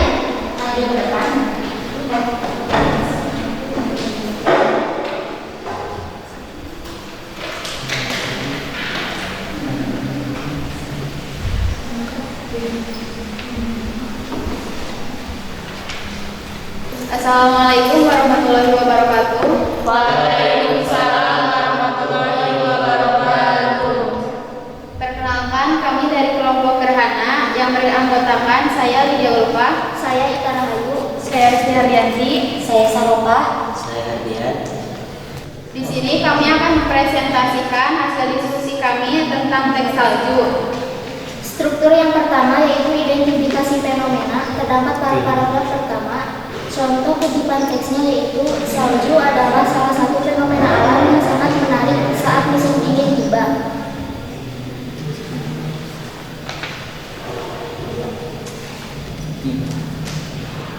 maju ke depan. Assalamualaikum warahmatullahi wabarakatuh. Waalaikumsalam warahmatullahi wabarakatuh. Perkenalkan, kami dari kelompok Gerhana yang beranggotakan saya Lydia Ulfa, Saya Ika Rahayu. saya Rizky Hardianti. Saya Saropa. Saya Dian. Di sini kami akan mempresentasikan hasil diskusi kami tentang teks salju. Struktur yang pertama yaitu identifikasi fenomena. Terdapat pada paragraf pertama. Contoh kutipan teksnya yaitu salju adalah salah satu fenomena alam yang sangat menarik saat musim dingin tiba.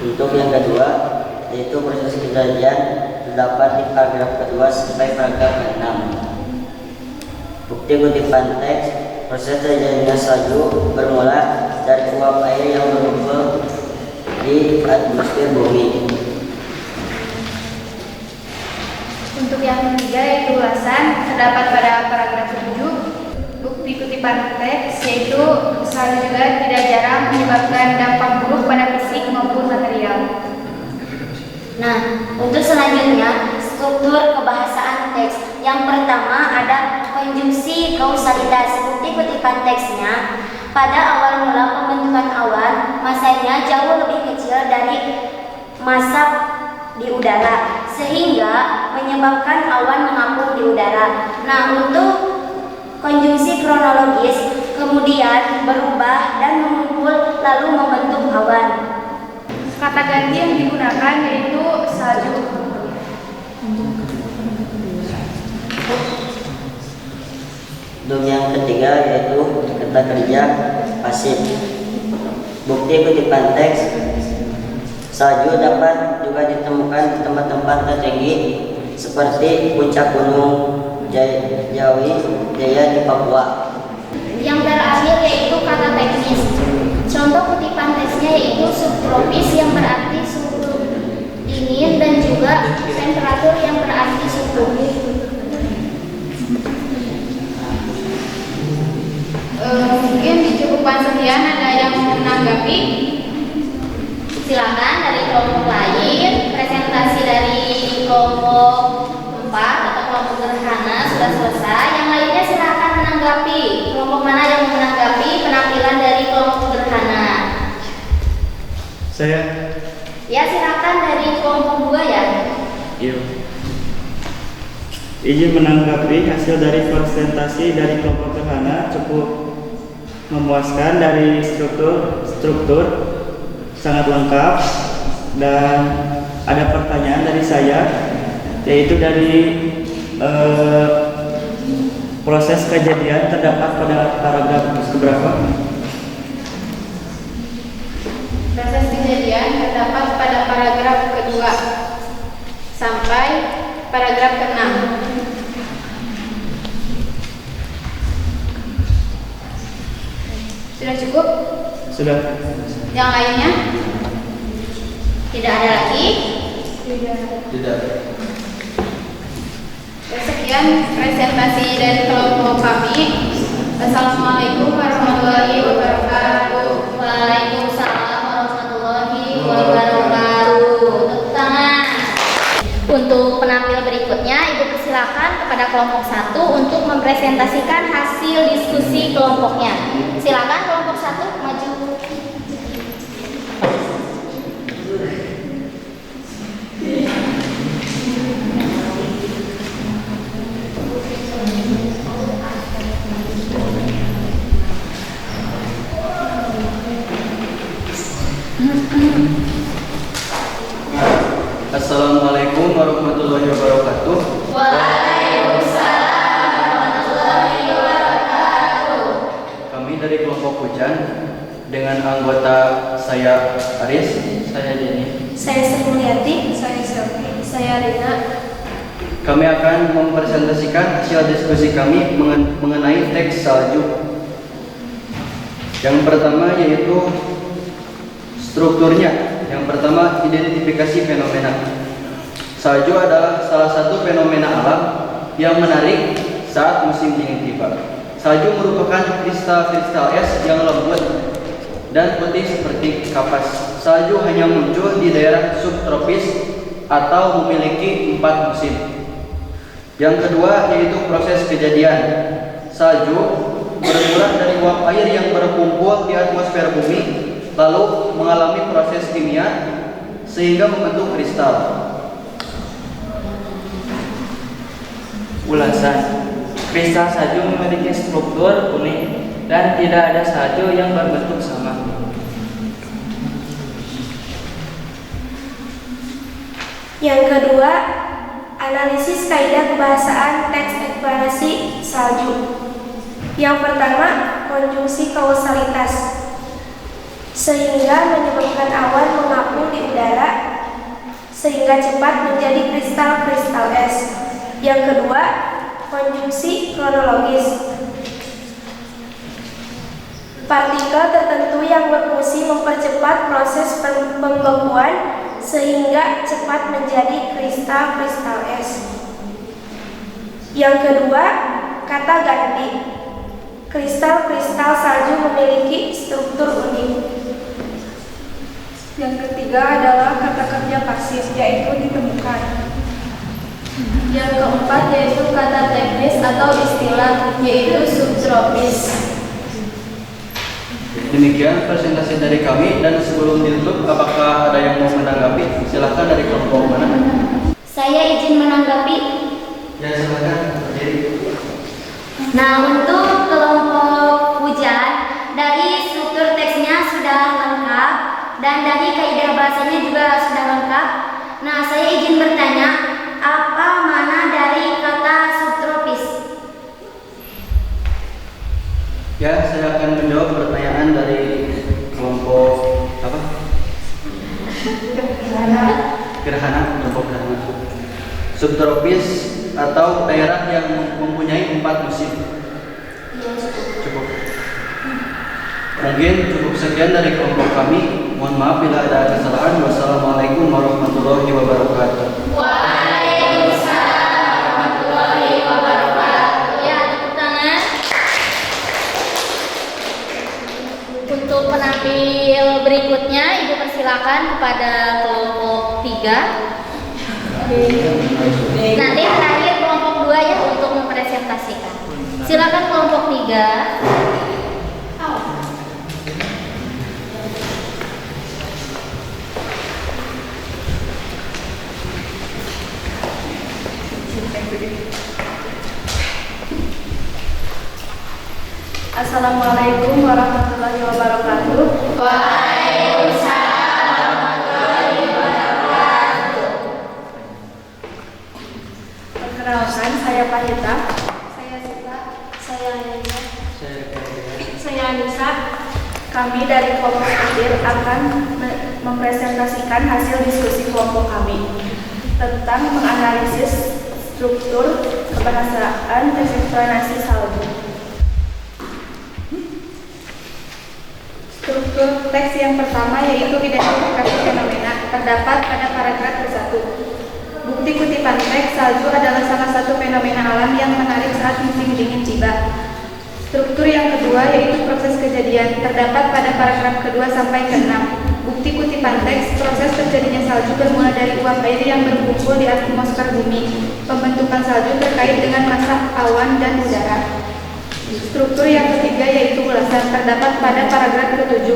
Untuk yang kedua, yaitu proses kejadian terdapat di paragraf kedua sampai paragraf ke-6. Bukti kutipan teks, proses terjadinya salju bermula dari uap air yang berkumpul di atmosfer bumi. Untuk yang ketiga yaitu ulasan, terdapat pada paragraf 7. Bukti kutipan teks yaitu salju juga tidak jarang menyebabkan dampak buruk pada fisik maupun material. Nah, untuk selanjutnya struktur kebahasaan teks. Yang pertama ada konjungsi kausalitas. Bukti kutipan teksnya pada awal mula pembentukan awan, masanya jauh lebih kecil dari massa di udara, sehingga menyebabkan awan mengapung di udara. Nah, untuk konjungsi kronologis kemudian berubah dan mengumpul lalu membentuk awan. Kata ganti yang digunakan yaitu salju. Untuk yang ketiga yaitu kata kerja pasif. Bukti kutipan teks, salju dapat juga ditemukan di tempat-tempat tertinggi seperti puncak gunung Jawi Jaya di Papua. Yang terakhir yaitu kata teknis. Contoh kutipan teksnya yaitu subtropis yang berarti suhu dingin dan juga temperatur yang berarti suhu. Mungkin dicukupkan sekian, ada yang mau menanggapi? Silakan dari kelompok lain. Presentasi dari kelompok 4 atau kelompok Gerhana sudah selesai. Yang lainnya silakan menanggapi. Kelompok mana yang mau menanggapi penampilan dari kelompok Gerhana? Saya. Ya, silakan dari kelompok 2 ya. Iya. Izin menanggapi hasil dari presentasi dari kelompok Gerhana cukup memuaskan. Dari struktur sangat lengkap dan ada pertanyaan dari saya, yaitu dari proses kejadian terdapat pada paragraf keberapa? Proses kejadian terdapat pada paragraf kedua sampai paragraf ke-6. Sudah cukup? Sudah. Yang lainnya? Tidak ada lagi. Tidak. Sekian presentasi dari kelompok kami. Assalamualaikum warahmatullahi wabarakatuh. Waalaikumsalam warahmatullahi wabarakatuh. Tepuk tangan. Untuk penampil berikutnya, Ibu persilakan kepada kelompok 1 untuk mempresentasikan hasil diskusi kelompoknya. Silakan kelompok 1 maju. Assalamualaikum warahmatullahi wabarakatuh. Waalaikumsalam warahmatullahi wabarakatuh. Kami dari kelompok Hujan dengan anggota saya Aris, saya Jenny. Saya Sekuliati. Saya Selvi. Saya Rina. Kami akan mempresentasikan hasil diskusi kami mengenai teks salju. Yang pertama yaitu Strukturnya, yang pertama identifikasi fenomena. Salju adalah salah satu fenomena alam yang menarik saat musim dingin tiba. Salju merupakan kristal-kristal es yang lembut dan putih seperti kapas. Salju hanya muncul di daerah subtropis atau memiliki 4 musim. Yang kedua yaitu proses kejadian. Salju bermula dari uap air yang berkumpul di atmosfer bumi, lalu mengalami proses kimia sehingga membentuk kristal. Ulasan. Kristal salju memiliki struktur unik dan tidak ada salju yang berbentuk sama. Yang kedua, analisis kaidah kebahasaan teks eksplorasi salju. Yang pertama, konjungsi kausalitas, sehingga menyebabkan awan mengapung di udara sehingga cepat menjadi kristal-kristal es. Yang kedua, konjungsi kronologis, partikel tertentu yang berfungsi mempercepat proses pembekuan sehingga cepat menjadi kristal-kristal es. Yang kedua, kata ganti, kristal-kristal salju memiliki struktur unik. Yang ketiga adalah kata kerja pasif, yaitu ditemukan. Yang keempat yaitu kata teknis atau istilah, yaitu subtropis. Demikian presentasi dari kami, dan sebelum ditutup, apakah ada yang mau menanggapi? Silahkan dari kelompok mana? Saya izin menanggapi. Ya, silakan. Nah, untuk kelompok hujan, dari struktur teksnya sudah lengkap dan dari kaidah bahasanya juga sudah lengkap. Nah, saya izin bertanya, apa mana dari kata subtropis? Ya, saya akan menjawab pertanyaan dari kelompok apa? Gerhana, kelompok gerhana. Subtropis atau daerah yang mempunyai 4 musim. Cukup. Mungkin cukup sekian dari kelompok kami. Mohon maaf bila ada kesalahan. Wassalamualaikum warahmatullahi wabarakatuh. Waalaikumsalam warahmatullahi wabarakatuh. Ya, tepuk tangan. Untuk penampil berikutnya, Ibu persilakan kepada kelompok 3. Nanti terakhir kelompok 2 ya untuk mempresentasikan. Silakan kelompok 3. Assalamualaikum warahmatullahi wabarakatuh. Waalaikumsalam warahmatullahi wabarakatuh. Perkenalkan, saya Pahita. Saya Sita. Saya Anissa. Saya Anissa. Kami dari kelompok akhir akan mempresentasikan hasil diskusi kelompok kami tentang menganalisis struktur kebahasaan teks eksplorasi salju. Struktur teks yang pertama yaitu identifikasi fenomena terdapat pada paragraf ke-1. Bukti kutipan teks, salju adalah salah satu fenomena alam yang menarik saat musim dingin tiba. Struktur yang kedua yaitu proses kejadian terdapat pada paragraf ke-2 sampai ke-6. Bukti kutipan teks, proses terjadinya salju bermula dari uap air yang berkumpul di atmosfer bumi. Pembentukan salju terkait dengan massa awan dan udara. Struktur yang ketiga yaitu ulasan terdapat pada paragraf ke-7.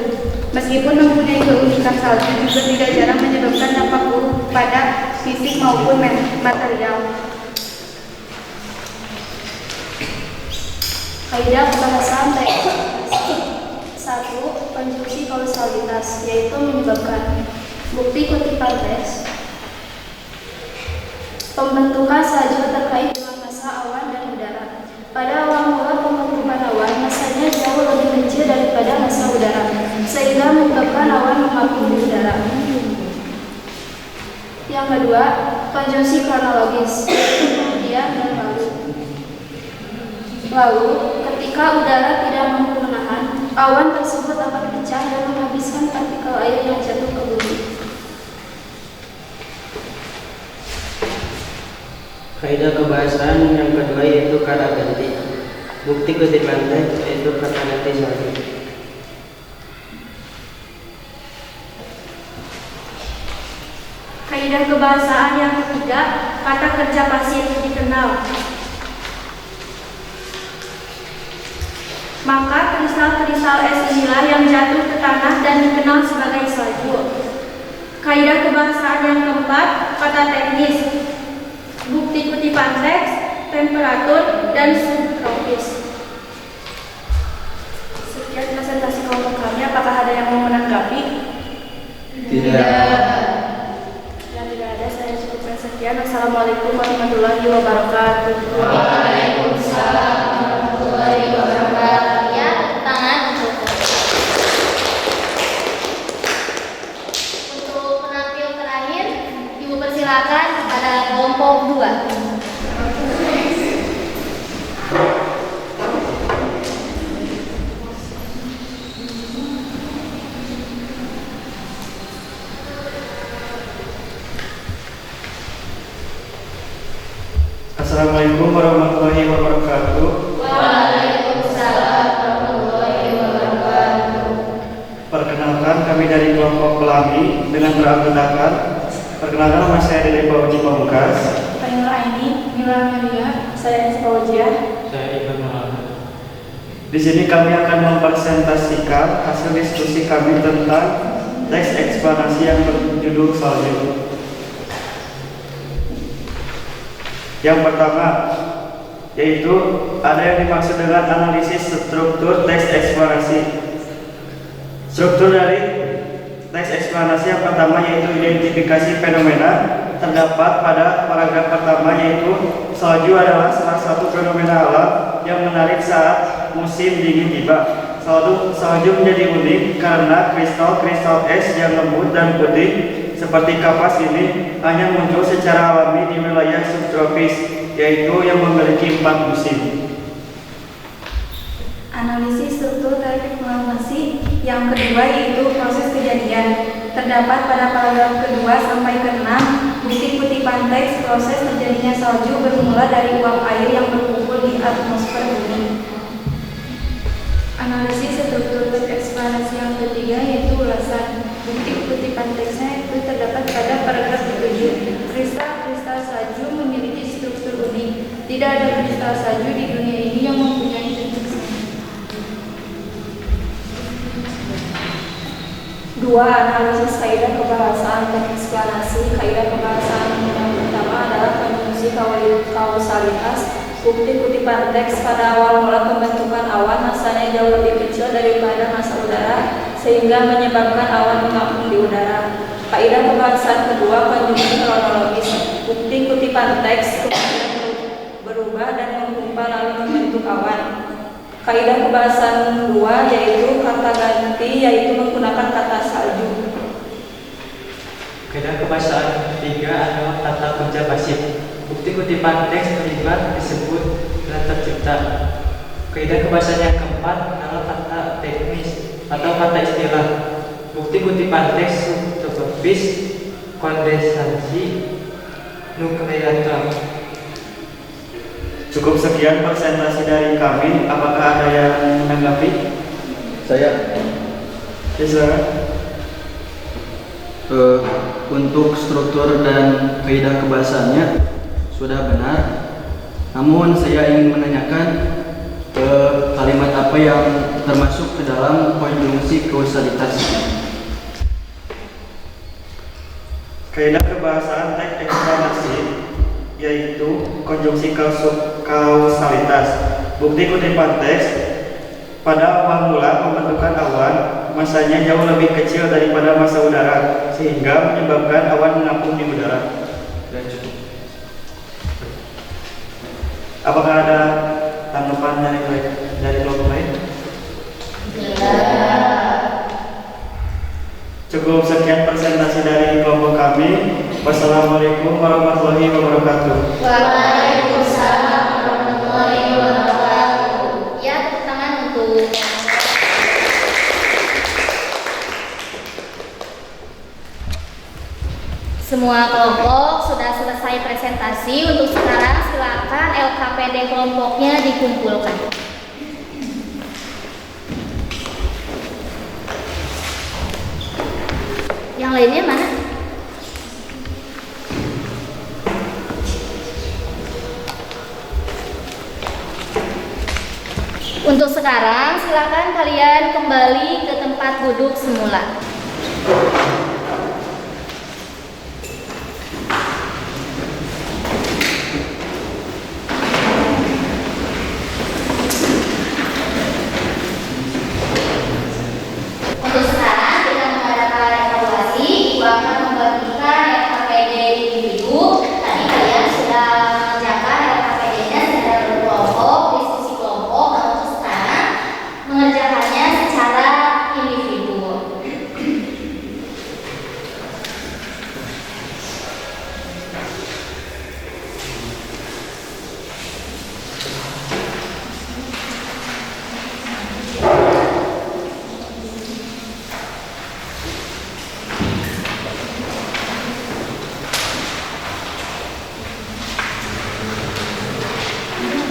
Meskipun mempunyai keunikan, salju juga tidak jarang menyebabkan dampak buruk pada fisik maupun material. Kaidah kebahasaan teks. 1. Konjungsi kausalitas, yaitu menyebabkan. Bukti kutipan teks. Pembentukan salju terkait dengan massa awan dan udara. Pada awal mula pembentukan awan, massanya jauh lebih kecil daripada massa udara, sehingga menyebabkan awan mengapung di udara. Yang kedua, konjungsi kronologis, kemudian dan lalu. Lalu, ketika udara tidak mampu menahan, awan tersebut dapat pecah dan menghabiskan partikel air yang jatuh Kaidah kebahasaan yang kedua yaitu kata ganti. Bukti kutipan teks yaitu kata ganti salju. Kaidah kebahasaan yang ketiga, kata kerja pasif dikenal. Maka kristal-kristal es inilah yang jatuh ke tanah dan dikenal sebagai salju. Kaidah kebahasaan yang keempat, kata teknis. Bukti kutipan teks, temperatur, dan subtropis. Sekian presentasi kelompok kami. Apakah ada yang mau menanggapi? Tidak. Yang tidak ada, saya cukupkan sekian. Assalamualaikum warahmatullahi wabarakatuh. Waalaikumsalam warahmatullahi wabarakatuh. Ya, tepuk tangan untuk penampil terakhir. Ibu persilakan kepada kelompok 2. Assalamualaikum warahmatullahi wabarakatuh. Waalaikumsalam warahmatullahi wabarakatuh. Perkenalkan, kami dari kelompok Pelangi dengan beragendakan. Perkenalkan, nama saya Dede Pauji Pamungkas. Saya Aini, Mila Melia, saya Nis Paujia. Saya Ivan Maulana. Di sini kami akan mempresentasikan hasil diskusi kami tentang teks eksplanasi yang berjudul salju. Yang pertama, yaitu ada yang dimaksud dengan analisis struktur teks eksplanasi. Struktur dari teks eksplanasi yang pertama yaitu identifikasi fenomena terdapat pada paragraf pertama, yaitu salju adalah salah satu fenomena alam yang menarik saat musim dingin tiba. Salju menjadi unik karena kristal-kristal es yang lembut dan putih seperti kapas ini hanya muncul secara alami di wilayah subtropis, yaitu yang memiliki 4 musim. Analisis struktur teknologi yang kedua yaitu proses kejadian. Terdapat pada paragraf kedua sampai ke-6 bukti kutipan teks proses terjadinya salju bermula dari uap air yang berkumpul di atmosfer bumi. Analisis struktur teks eksplanasi yang ketiga yaitu ulasan. Bukti kutipan teksnya itu terdapat pada paragraf ke-7. Kristal-kristal salju memiliki struktur unik. Tidak ada kristal salju di dunia ini yang mempunyai bentuk sama. 2. Analisis kaidah kebahasaan teks eksplanasi. Kaidah kebahasaan yang pertama adalah konjungsi kausalitas. Bukti kutipan teks pada awal mula pembentukan awan masanya jauh lebih kecil daripada massa udara sehingga menyebabkan awan mengapung di udara. Kaidah kebahasaan kedua, konjungsi kronologis. Bukti kutipan teks kemudian berubah dan menggumpal lalu membentuk awan. Kaidah kebahasaan kedua yaitu kata ganti, yaitu menggunakan kata salju. Kaidah kebahasaan ketiga adalah kata kerja pasif. Bukti kutipan teks terlibat disebut dan tercipta. Kaidah kebahasaan yang keempat adalah kata teknis atau kata istilah. Bukti kutipan teks subtropis, kondensasi, nukleator. Cukup sekian presentasi dari kami. Apakah ada yang menanggapi? Saya. Silakan. Untuk struktur dan kaidah kebahasaannya sudah benar. Namun saya ingin menanyakan kalimat apa yang termasuk ke dalam konjungsi kausalitas. Kaidah kebahasaan teks eksplanasi yaitu konjungsi kausalitas. Bukti kutipan teks pada awal mula pembentukan awan masanya jauh lebih kecil daripada massa udara sehingga menyebabkan awan mengapung di udara. Dan cukup. Apakah ada tanggapan dari kelompok lain? Cukup sekian presentasi dari kelompok kami. Wassalamualaikum warahmatullahi wabarakatuh. Waalaikumsalam warahmatullahi wabarakatuh. Ya, tepuk tangan untuk Semua kelompok sudah selesai presentasi. Untuk sekarang silakan LKPD kelompoknya dikumpulkan. Yang lainnya mana? Untuk sekarang silakan kalian kembali ke tempat duduk semula. Untuk sekarang kita mengadakan evaluasi. Ibu akan membagikan LKPD individu. Tadi kalian sudah mengerjakan LKPD-nya secara berkelompok, diskusi kelompok. Nah, untuk sekarang mengerjakannya secara individu.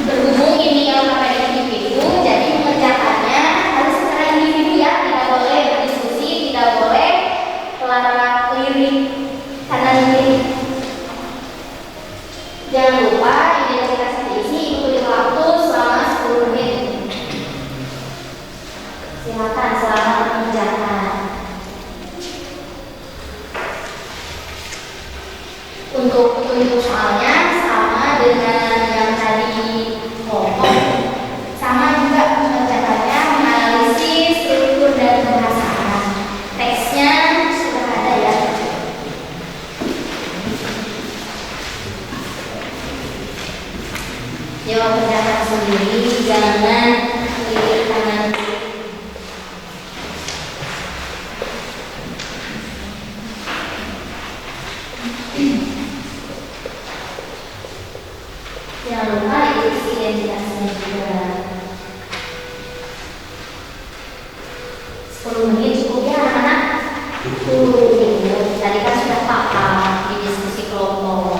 Berhubung ini LKPD individu, jadi mengerjakannya harus secara individu ya, tidak boleh berdiskusi, tidak boleh lirik kanan kiri. Jangan lupa identifikasi diisi, ikuti waktu selama 10 menit. Silakan selamat mengerjakan. Untuk petunjuk soalnya sama dengan yang tadi kelompok, sama juga mengerjakannya menganalisis struktur dan kebahasaan. Teksnya sudah ada ya. Jawab kerjakan sendiri, jangan lirik kanan kiri. Jangan lupa isi identitasnya juga. 10 menit cukup ya anak-anak? Tadi kan sudah paham di diskusi kelompok.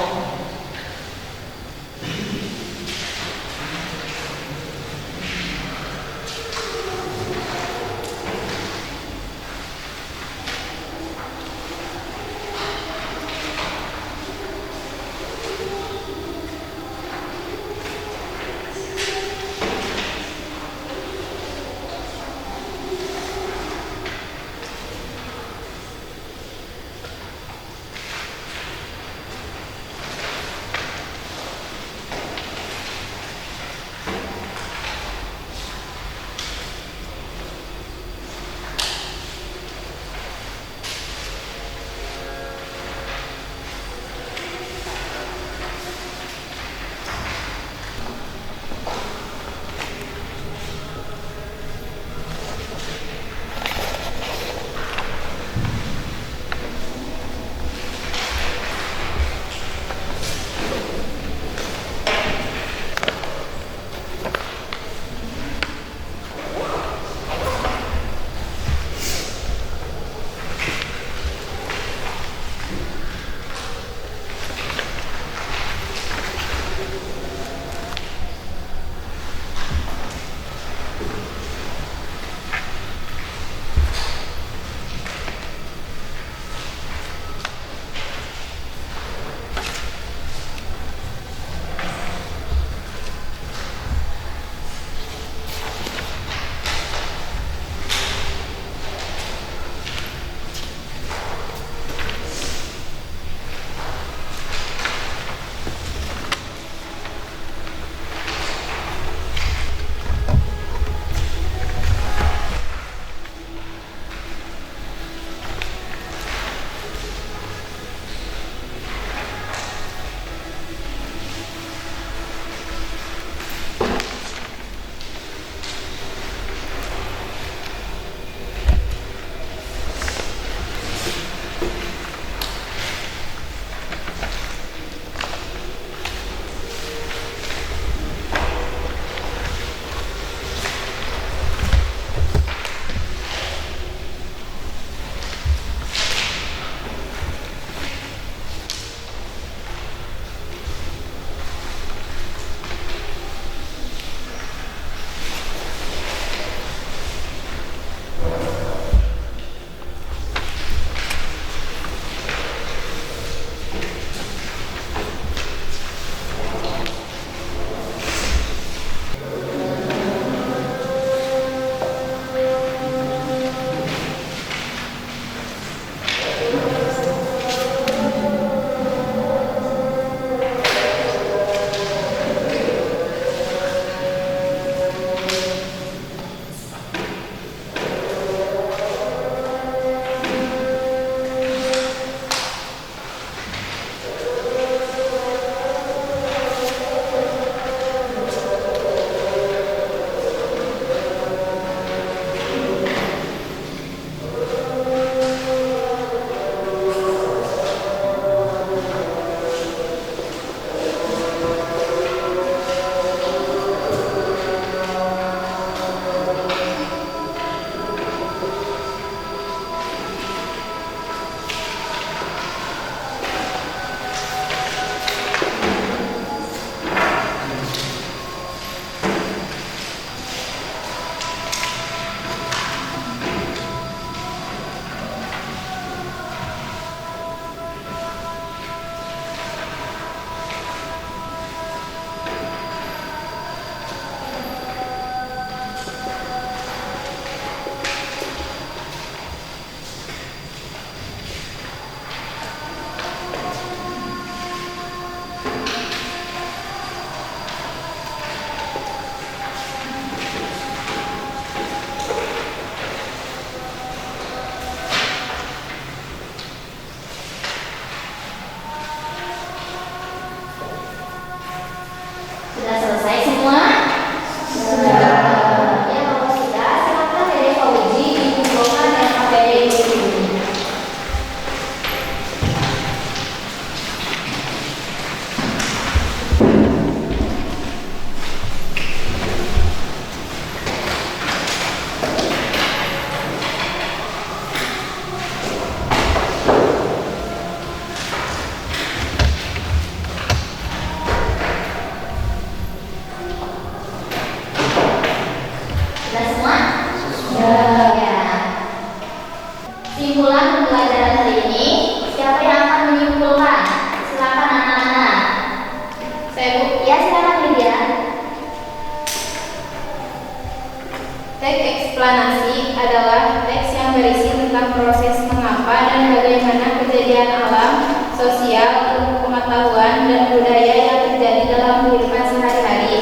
pengetahuan alam, sosial, ilmu pengetahuan, dan budaya yang terjadi dalam kehidupan sehari-hari.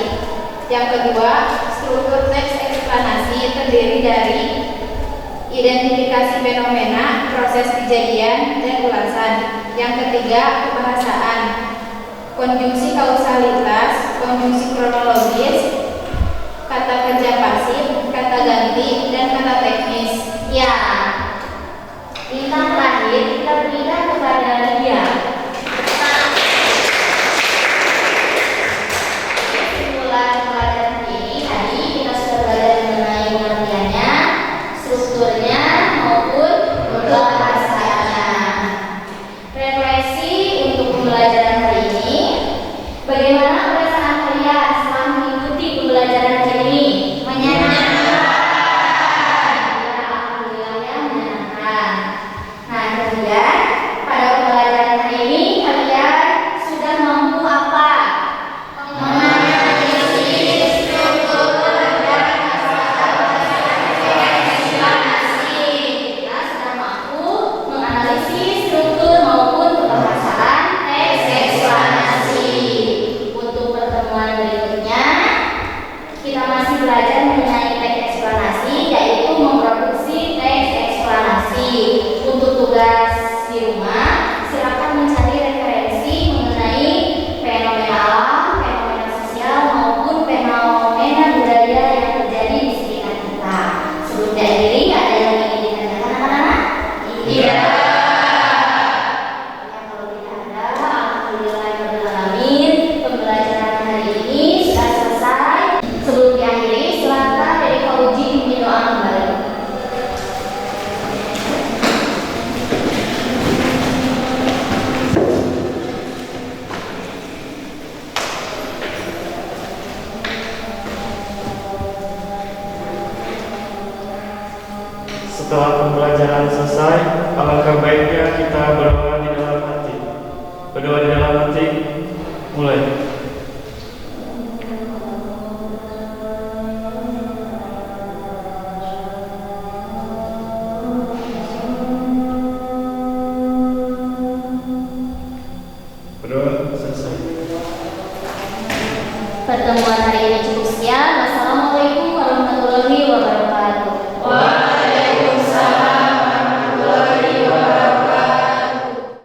Yang kedua, struktur teks eksplanasi terdiri dari identifikasi fenomena, proses kejadian, dan ulasan. Yang ketiga, kebahasaan, konjungsi kausalitas, konjungsi kronologis, kata kerja pasif, kata ganti, dan kata teknis. Ya, bintang terakhir kita berikan kepada Lydia. Kesimpulan pelajaran ini tadi kita sudah belajar mengenai pengertiannya, strukturnya maupun pembahasannya. Refleksi untuk pembelajaran hari ini. Bagaimana perasaan kalian setelah mengikuti pembelajaran hari ini? Menyenangkan. Alhamdulillahnya menyenangkan. Nah, kemudian pada pembelajaran hari ini kalian sudah mampu apa? Menganalisis struktur dan eksplanasi. Kita sudah mampu menganalisis struktur maupun kebahasaan teks eksplanasi. Untuk pertemuan berikutnya, kita masih belajar mengenai teks eksplanasi, yaitu memproduksi teks eksplanasi. Untuk tugas di rumah, silakan mencari referensi mengenai fenomena alam, fenomena sosial maupun fenomena budaya yang terjadi di sekitar kita. Sebelum diakhiri, ada yang ingin ditanyakan anak-anak? Iya. Ya, kalau tidak ada, alhamdulillahirrahmanirrahim, pembelajaran hari ini sudah selesai. Sebelum diakhiri, silakan dari Fauji pimpin doa kembali. Setelah pembelajaran selesai, alangkah baiknya kita berdoa di dalam hati. Berdoa di dalam hati, mulai. Berdoa selesai. Pertemuan hari ini